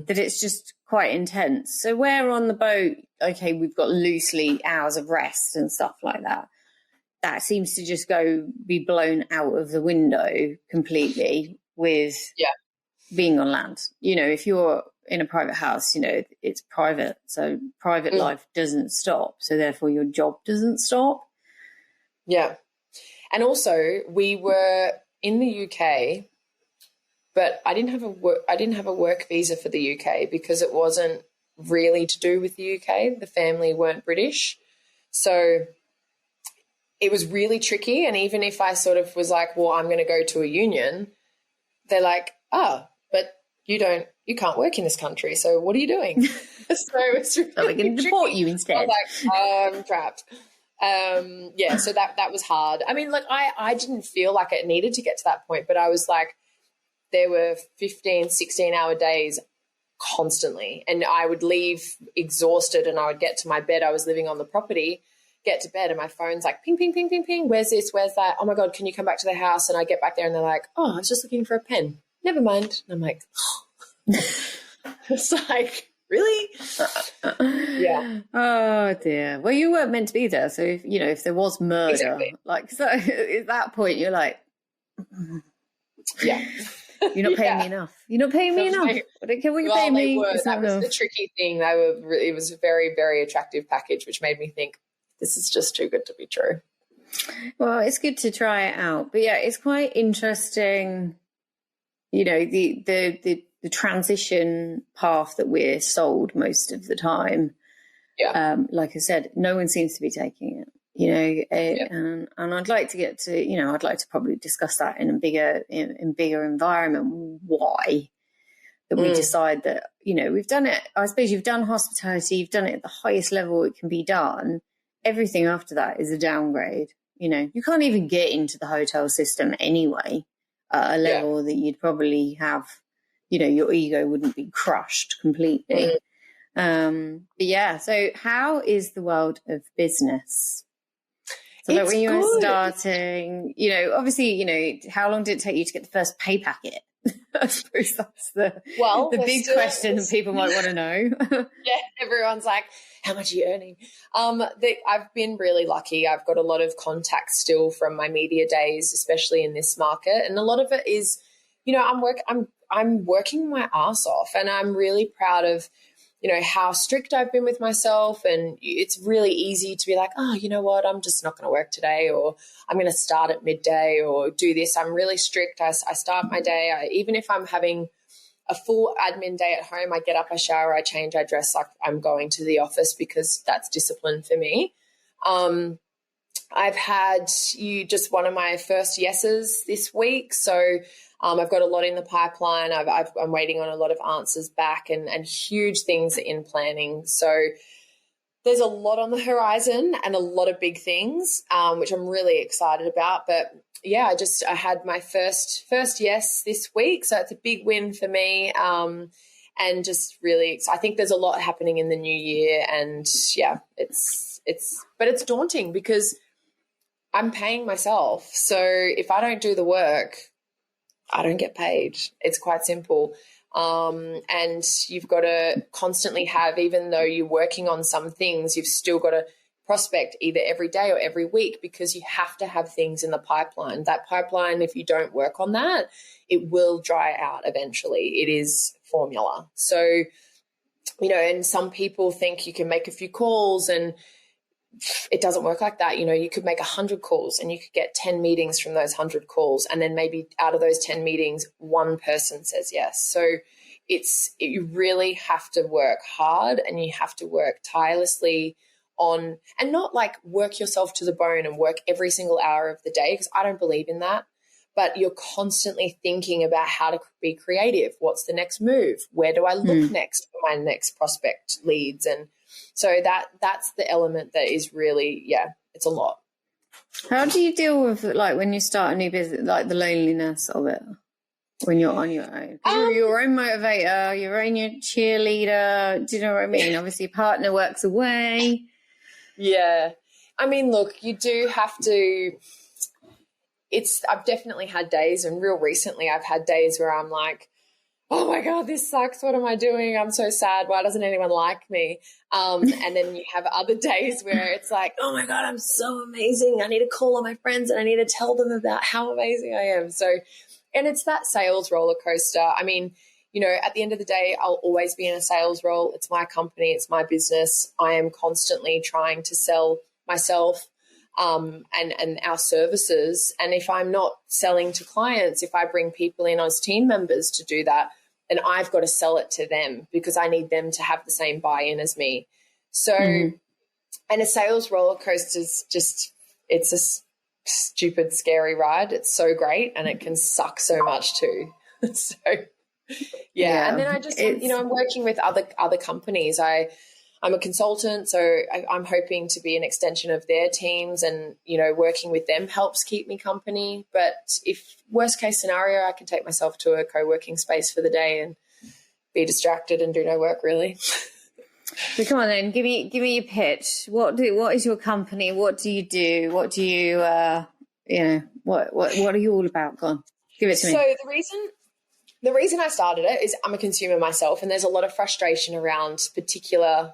Speaker 1: that it's just quite intense. So where on the boat, okay, we've got loosely hours of rest and stuff like that. That seems to just be blown out of the window completely with being on land. You know, if you're in a private house, you know, it's private. So private life doesn't stop. So therefore your job doesn't stop.
Speaker 2: Yeah. And also we were in the UK, but I didn't have a work visa for the UK because it wasn't really to do with the UK. The family weren't British. So it was really tricky. And even if I sort of was like, well, I'm going to go to a union, they're like, but you can't work in this country. So what are you doing? So it's really
Speaker 1: we're going to deport you instead.
Speaker 2: I was like, I'm trapped. So that was hard. I mean, like I didn't feel like it needed to get to that point, but I was like, there were 15, 16-hour days constantly, and I would leave exhausted, and I would get to my bed. I was living on the property, get to bed, and my phone's like, ping, ping, ping, ping, ping. Where's this? Where's that? Oh, my God, can you come back to the house? And I get back there, and they're like, oh, I was just looking for a pen. Never mind. And I'm like, it's like, really? Yeah.
Speaker 1: Oh, dear. Well, you weren't meant to be there. So, if there was murder, so at that point, you're like,
Speaker 2: yeah.
Speaker 1: You're not paying me enough. You're not paying me enough. I don't care what you're paying me.
Speaker 2: That was the tricky thing. It was a very, very attractive package, which made me think this is just too good to be true.
Speaker 1: Well, it's good to try it out. But yeah, it's quite interesting, the transition path that we're sold most of the time.
Speaker 2: Yeah.
Speaker 1: Like I said, no one seems to be taking it. And I'd like to get to, I'd like to probably discuss that in a bigger environment, why that we decide that, we've done it. I suppose you've done hospitality, you've done it at the highest level it can be done. Everything after that is a downgrade. You can't even get into the hotel system anyway at a level that you'd probably have, your ego wouldn't be crushed completely. But yeah, so how is the world of business? So like when you were starting, obviously, how long did it take you to get the first pay packet? I suppose that's the big question that people might want to know.
Speaker 2: Yeah, everyone's like, how much are you earning? I've been really lucky. I've got a lot of contacts still from my media days, especially in this market. And a lot of it is, I'm working my ass off, and I'm really proud of how strict I've been with myself. And it's really easy to be like, oh, you know what, I'm just not going to work today, or I'm going to start at midday or do this. I'm really strict. I start my day. Even if I'm having a full admin day at home, I get up, I shower, I change, I dress like I'm going to the office, because that's discipline for me. I've had just one of my first yeses this week. So I've got a lot in the pipeline. I'm waiting on a lot of answers back, and huge things in planning. So there's a lot on the horizon and a lot of big things, which I'm really excited about. But yeah, I had my first yes this week. So it's a big win for me. And just really, I think there's a lot happening in the new year, and yeah, but it's daunting because I'm paying myself. So if I don't do the work, I don't get paid. It's quite simple. And you've got to constantly have, even though you're working on some things, you've still got to prospect either every day or every week, because you have to have things in the pipeline. That pipeline, if you don't work on that, it will dry out eventually. It is formula. So, and some people think you can make a few calls, and it doesn't work like that. You could make 100 calls and you could get 10 meetings from those 100 calls. And then maybe out of those 10 meetings, one person says yes. So you really have to work hard, and you have to work tirelessly on, and not like work yourself to the bone and work every single hour of the day, because I don't believe in that. But you're constantly thinking about how to be creative. What's the next move? Where do I look next for my next prospect leads? And so that's the element that is really, it's a lot.
Speaker 1: How do you deal with, like, when you start a new business, like the loneliness of it when you're on your own? You're your own motivator, you're your cheerleader. Do you know what I mean? Obviously, partner works away.
Speaker 2: Yeah. I mean, look, you do have to. I've definitely had days, and real recently I've had days where I'm like, oh my God, this sucks. What am I doing? I'm so sad. Why doesn't anyone like me? And then you have other days where it's like, oh my God, I'm so amazing. I need to call all my friends and I need to tell them about how amazing I am. So, and it's that sales roller coaster. I mean, at the end of the day, I'll always be in a sales role. It's my company. It's my business. I am constantly trying to sell myself and our services. And if I'm not selling to clients, if I bring people in as team members to do that, then I've got to sell it to them, because I need them to have the same buy-in as me. So, and a sales roller coaster is it's a stupid, scary ride. It's so great, and it can suck so much too. So, yeah. And then I just, I'm working with other companies. I'm a consultant, so I'm hoping to be an extension of their teams, and, working with them helps keep me company. But if worst case scenario, I can take myself to a co-working space for the day and be distracted and do no work, really.
Speaker 1: So come on then, give me your pitch. What is your company? What do you do? What do you, what are you all about? Go on, give it to me.
Speaker 2: So the reason I started it is I'm a consumer myself, and there's a lot of frustration around particular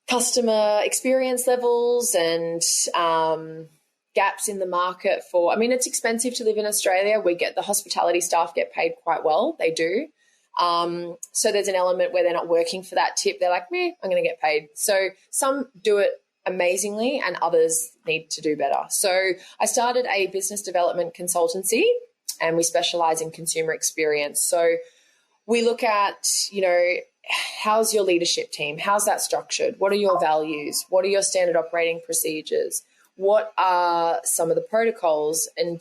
Speaker 2: customer experience levels and gaps in the market it's expensive to live in Australia. The hospitality staff get paid quite well. They do. So there's an element where they're not working for that tip. They're like, meh, I'm going to get paid. So some do it amazingly and others need to do better. So I started a business development consultancy, and we specialize in consumer experience. So we look at, how's your leadership team? How's that structured? What are your values? What are your standard operating procedures? What are some of the protocols? And,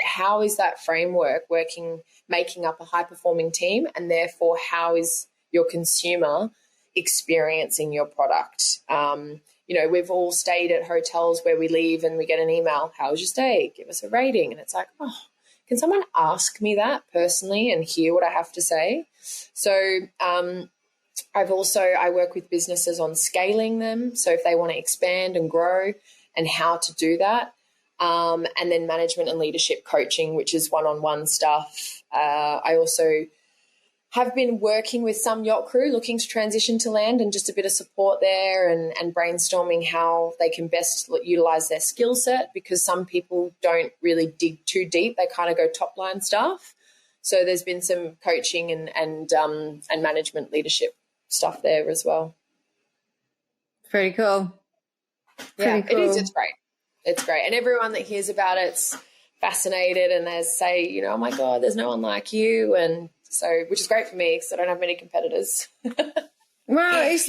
Speaker 2: how is that framework making up a high-performing team? And therefore, how is your consumer experiencing your product? We've all stayed at hotels where we leave and we get an email, how was your stay? Give us a rating. And it's like, oh, can someone ask me that personally and hear what I have to say? So I work with businesses on scaling them. So if they want to expand and grow, and how to do that. And then management and leadership coaching, which is one-on-one stuff. I also have been working with some yacht crew looking to transition to land, and just a bit of support there, and brainstorming how they can best utilize their skill set, because some people don't really dig too deep. They kind of go top-line stuff. So there's been some coaching and management leadership stuff there as well.
Speaker 1: Pretty cool.
Speaker 2: Yeah, cool. It is. It's great. It's great. And everyone that hears about it's fascinated, and they say, oh my God, there's no one like you. And so, which is great for me because I don't have many competitors.
Speaker 1: Well, it's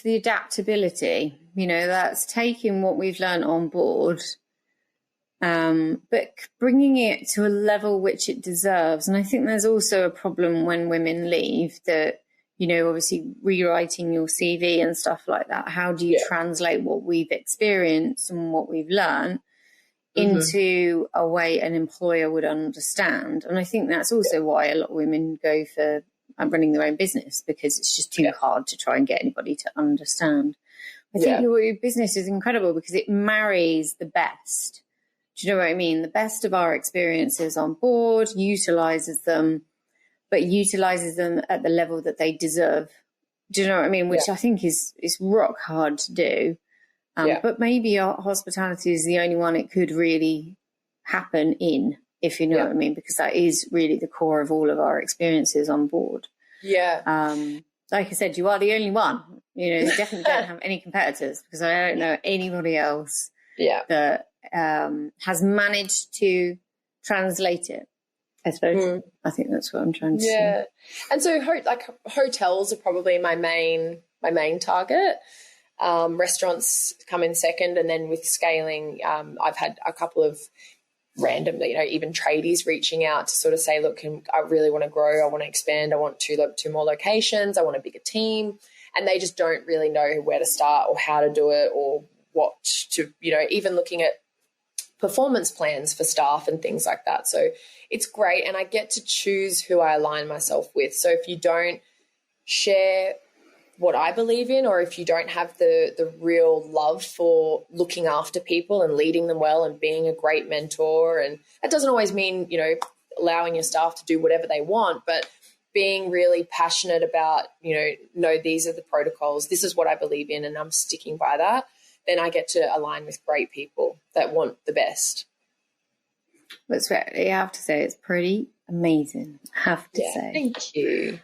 Speaker 1: the adaptability, that's taking what we've learned on board, but bringing it to a level which it deserves. And I think there's also a problem when women leave that, obviously rewriting your CV and stuff like that. How do you translate what we've experienced and what we've learned into a way an employer would understand? And I think that's also why a lot of women go for running their own business, because it's just too hard to try and get anybody to understand. I think your business is incredible because it marries the best Do you know what I mean? The best of our experiences on board, utilises them, but utilises them at the level that they deserve. Do you know what I mean? Which I think is rock hard to do. But maybe our hospitality is the only one it could really happen in, if you know what I mean, because that is really the core of all of our experiences on board.
Speaker 2: Yeah.
Speaker 1: Like I said, you are the only one. You know, you definitely don't have any competitors, because I don't know anybody else that has managed to translate it. I suppose. I think that's what I'm trying to say.
Speaker 2: Yeah. And so hotels are probably my main target. Restaurants come in second, and then with scaling, I've had a couple of random, even tradies reaching out to sort of say, look, I really want to grow, I want to expand, I want two more locations, I want a bigger team, and they just don't really know where to start or how to do it or what to, even looking at performance plans for staff and things like that. So it's great, and I get to choose who I align myself with. So if you don't share what I believe in, or if you don't have the real love for looking after people and leading them well and being a great mentor, and that doesn't always mean, allowing your staff to do whatever they want, but being really passionate about, no, these are the protocols, this is what I believe in, and I'm sticking by that, then I get to align with great people that want the best.
Speaker 1: That's right. I have to say, it's pretty amazing. I have to say.
Speaker 2: Thank you.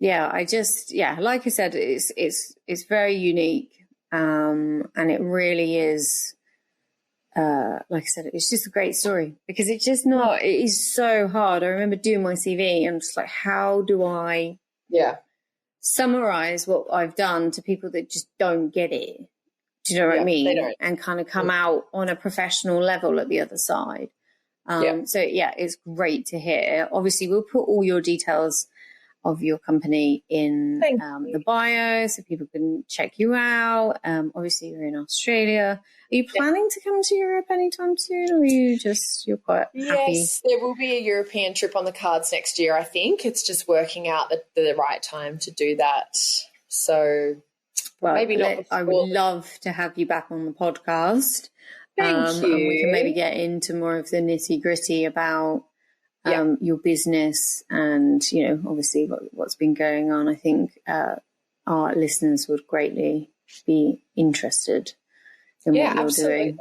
Speaker 1: Like I said, it's very unique, and it really is. Like I said, it's just a great story, because it is so hard. I remember doing my CV and just like, how do I summarize what I've done to people that just don't get it? Do you know what I mean? They don't. And kind of come out on a professional level at the other side. So it's great to hear. Obviously, we'll put all your details of your company in the bio, so people can check you out. Obviously, you're in Australia. Are you planning to come to Europe anytime soon, or you're quite happy?
Speaker 2: Yes, there will be a European trip on the cards next year, I think. It's just working out the right time to do that. So maybe not before.
Speaker 1: I would love to have you back on the podcast.
Speaker 2: Thank you.
Speaker 1: And we can maybe get into more of the nitty-gritty about your business and, obviously what's been going on. I think our listeners would greatly be interested in what you're doing.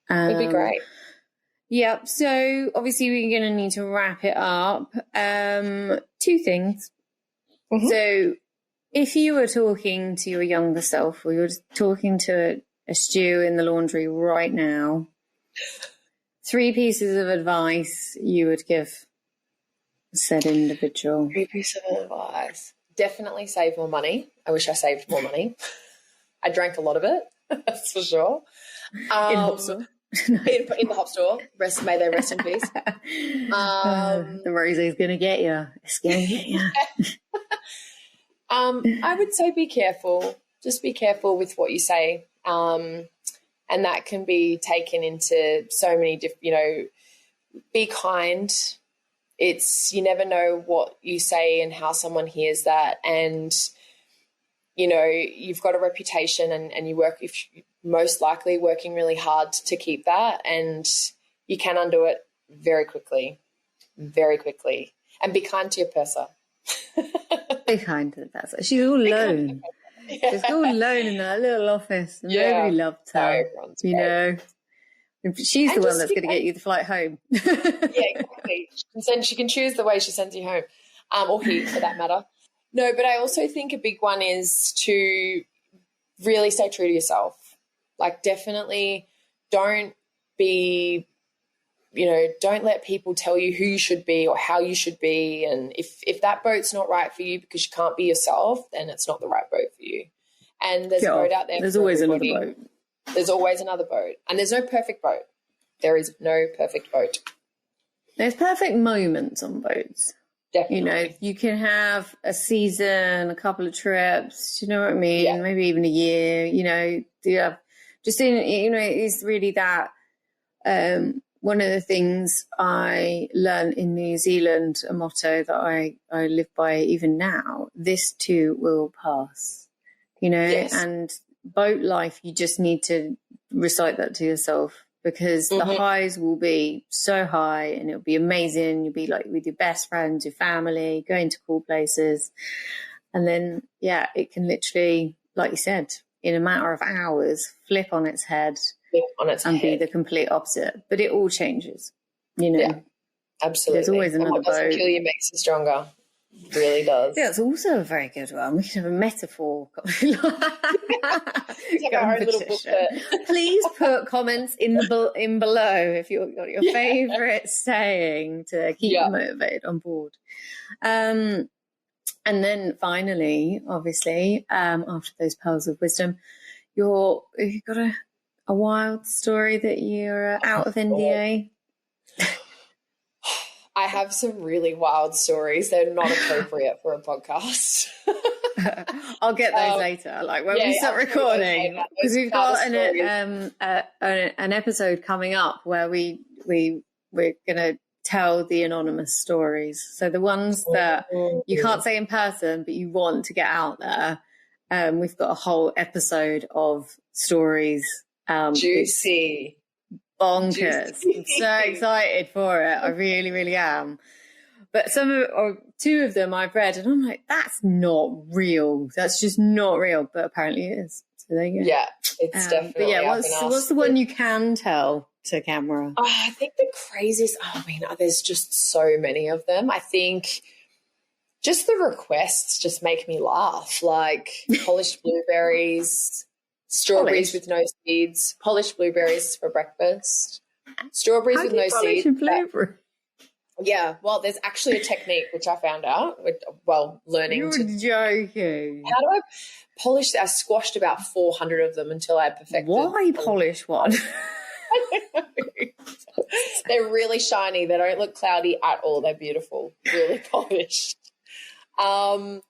Speaker 2: It'd be great.
Speaker 1: Yeah, so obviously we're going to need to wrap it up. 2 things. Mm-hmm. So if you were talking to your younger self, or you're talking to a Stu in the laundry right now, 3 pieces of advice you would give said individual.
Speaker 2: 3 pieces of advice. Definitely save more money. I wish I saved more money. I drank a lot of it, that's for sure.
Speaker 1: In Hop Store.
Speaker 2: in the Hop Store. May they rest in peace.
Speaker 1: The rosé's going to get you. It's going to get you.
Speaker 2: I would say be careful. Just be careful with what you say. And that can be taken into so many different, be kind. You never know what you say and how someone hears that. And, you've got a reputation and you work, most likely working really hard to keep that, and you can undo it very quickly, and be kind to your purser.
Speaker 1: Be kind to the purser. She's all alone. She's all alone in that little office. Nobody loved her. She's the one that's going to get you the flight home.
Speaker 2: Exactly. She can choose the way she sends you home, or he, for that matter. No, but I also think a big one is to really stay true to yourself. Like, definitely don't let people tell you who you should be or how you should be. And if that boat's not right for you because you can't be yourself, then it's not the right boat for you. And there's a boat out there.
Speaker 1: There's always another boat.
Speaker 2: There's always another boat. And there's no perfect boat. There is no perfect boat.
Speaker 1: There's perfect moments on boats.
Speaker 2: Definitely.
Speaker 1: You can have a season, a couple of trips, you know what I mean? Yeah. Maybe even a year, it's really that. One of the things I learned in New Zealand, a motto that I live by even now, this too will pass,
Speaker 2: Yes.
Speaker 1: And boat life, you just need to recite that to yourself, because the highs will be so high and it'll be amazing. You'll be like with your best friends, your family, going to cool places. And then, yeah, it can literally, like you said, in a matter of hours, flip on its head and be the complete opposite. But it all changes, you know.
Speaker 2: Yeah, absolutely.
Speaker 1: There's always another
Speaker 2: boat. What doesn't kill you makes you stronger. It really does.
Speaker 1: Yeah, it's also a very good one. We should have a metaphor.
Speaker 2: Have our own little booklet.
Speaker 1: Please put comments in below if you've got your favourite saying to keep you motivated on board. And then finally, obviously, after those pearls of wisdom, you've got a wild story that you're out of NDA.
Speaker 2: I have some really wild stories. They're not appropriate for a podcast.
Speaker 1: I'll get those later, like when we start recording, because we've got an episode coming up where we're going to tell the anonymous stories. So the ones that you can't say in person, but you want to get out there. We've got a whole episode of stories.
Speaker 2: Juicy.
Speaker 1: Bonkers. I'm so excited for it. I really, really am. But two of them I've read and I'm like, that's not real. That's just not real. But apparently it is. So there you go.
Speaker 2: Yeah, it's definitely.
Speaker 1: But yeah, what's the one you can tell to camera?
Speaker 2: I think the craziest, there's just so many of them. I think just the requests just make me laugh. Like polished blueberries, strawberries with no seeds, polished blueberries for breakfast, strawberries with no seeds. Yeah, well, there's actually a technique which I found out, learning.
Speaker 1: You're joking.
Speaker 2: How do I polish? I squashed about 400 of them until I perfected.
Speaker 1: Why polish one?
Speaker 2: I don't know. They're really shiny. They don't look cloudy at all. They're beautiful, really polished. And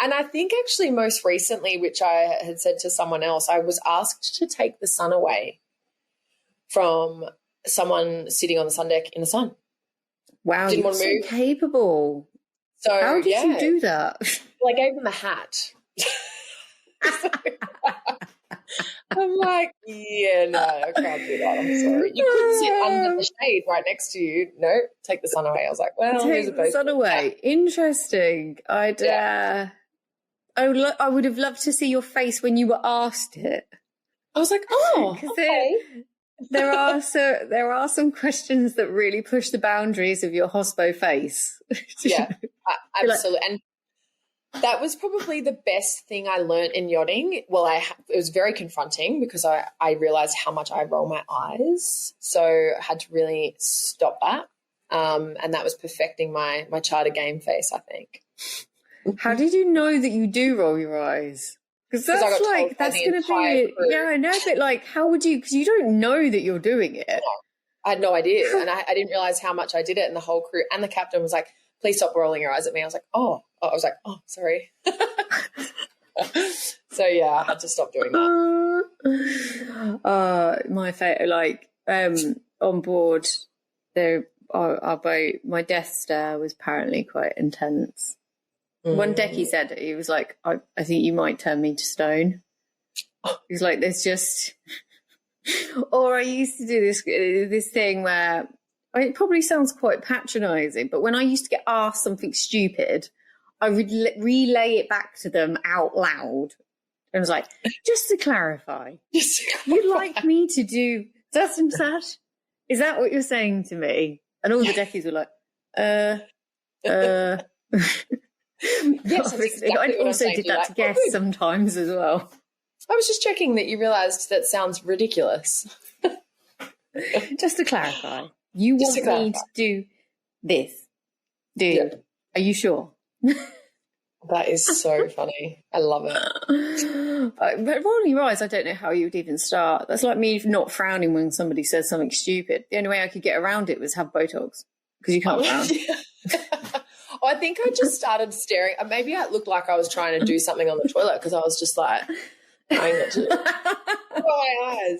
Speaker 2: I think actually most recently, which I had said to someone else, I was asked to take the sun away from someone sitting on the sun deck in the sun.
Speaker 1: Wow, you're so capable.
Speaker 2: So
Speaker 1: how did you do that?
Speaker 2: Well, I gave them a hat. I'm like, no, I can't do that. I'm sorry. You could sit under the shade right next to you. No, take the sun away. I was like, well,
Speaker 1: take the sun away. Interesting. I would have loved to see your face when you were asked it.
Speaker 2: I was like, okay.
Speaker 1: There are some questions that really push the boundaries of your hospo face.
Speaker 2: Yeah, absolutely. And that was probably the best thing I learned in yachting. Well, it was very confronting because I realized how much I roll my eyes. So I had to really stop that. And that was perfecting my charter game face, I think.
Speaker 1: How did you know that you do roll your eyes? Because that's going to be, I know, but like, how would you, because you don't know that you're doing it.
Speaker 2: No, I had no idea. And I didn't realize how much I did it. And the whole crew and the captain was like, please stop rolling your eyes at me. I was like, oh, sorry. So yeah, I had to stop doing that.
Speaker 1: My favorite, on board, our boat, my death stare was apparently quite intense. One deck he said, he was like, I think you might turn me to stone. He was like, there's just, or I used to do this thing where, it probably sounds quite patronising, but when I used to get asked something stupid, I would relay it back to them out loud. And I was like, just to clarify, you'd like me to do such and such? Is that what you're saying to me? And all the deckies were like,
Speaker 2: Yes, exactly
Speaker 1: I also did that to guests sometimes as well.
Speaker 2: I was just checking that you realised that sounds ridiculous.
Speaker 1: Just to clarify, you want me to do this, dude? Yeah. Are you sure?
Speaker 2: That is so funny. I love it.
Speaker 1: But rolling your eyes, I don't know how you would even start. That's like me not frowning when somebody says something stupid. The only way I could get around it was have Botox, because you can't frown.
Speaker 2: I think I just started staring. Maybe I looked like I was trying to do something on the toilet because I was just like, trying not to my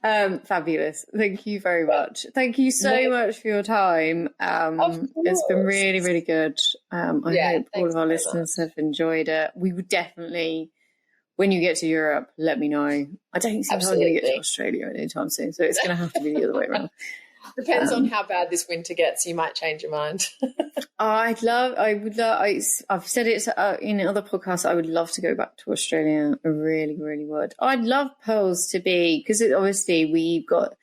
Speaker 1: eyes. Fabulous. Thank you very much. Thank you so much for your time. It's been really, really good. I hope all of our listeners have enjoyed it. We would definitely when you get to Europe, let me know. I don't think I'm going to get to Australia anytime soon, so it's going to have to be the other way around.
Speaker 2: Depends on how bad this winter gets. You might change your mind.
Speaker 1: I've said it in other podcasts, I would love to go back to Australia. I really, really would. I'd love Pearls to be, because obviously we've got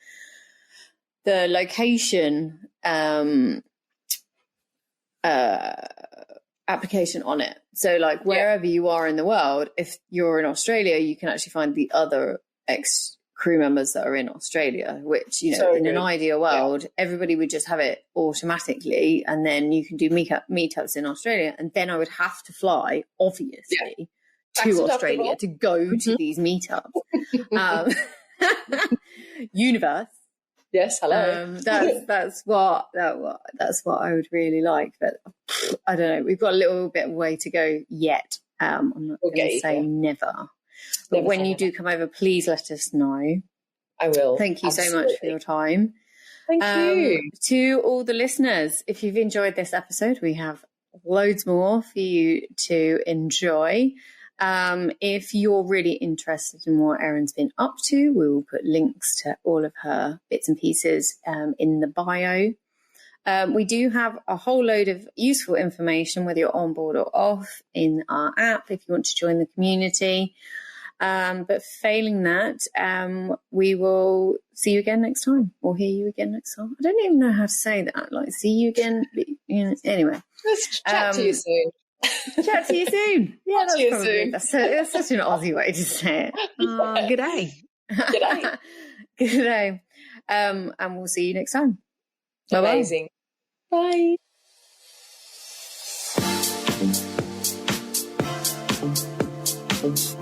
Speaker 1: the location application on it. So like wherever you are in the world, if you're in Australia, you can actually find the other crew members that are in Australia, which, you know, so in an ideal world, everybody would just have it automatically, and then you can do meetups in Australia, and then I would have to fly, obviously, to Australia to go to these meetups. Universe.
Speaker 2: Yes, hello.
Speaker 1: That's what I would really like, but I don't know. We've got a little bit of way to go yet. I'm not going to say never. But when you do come over, please let us know.
Speaker 2: I will.
Speaker 1: Thank you so much for your time.
Speaker 2: Thank you.
Speaker 1: To all the listeners, if you've enjoyed this episode, we have loads more for you to enjoy. If you're really interested in what Erin's been up to, we will put links to all of her bits and pieces in the bio. We do have a whole load of useful information, whether you're on board or off, in our app if you want to join the community. But failing that, we will see you again next time, or hear you again next time. I don't even know how to say that. Like, see you again. You know, anyway.
Speaker 2: Let's chat to you soon.
Speaker 1: Chat to you soon. Yeah, that's such an Aussie way to say it. Good day.
Speaker 2: Good day.
Speaker 1: Good day. And we'll see you next time.
Speaker 2: Amazing.
Speaker 1: Bye. Bye.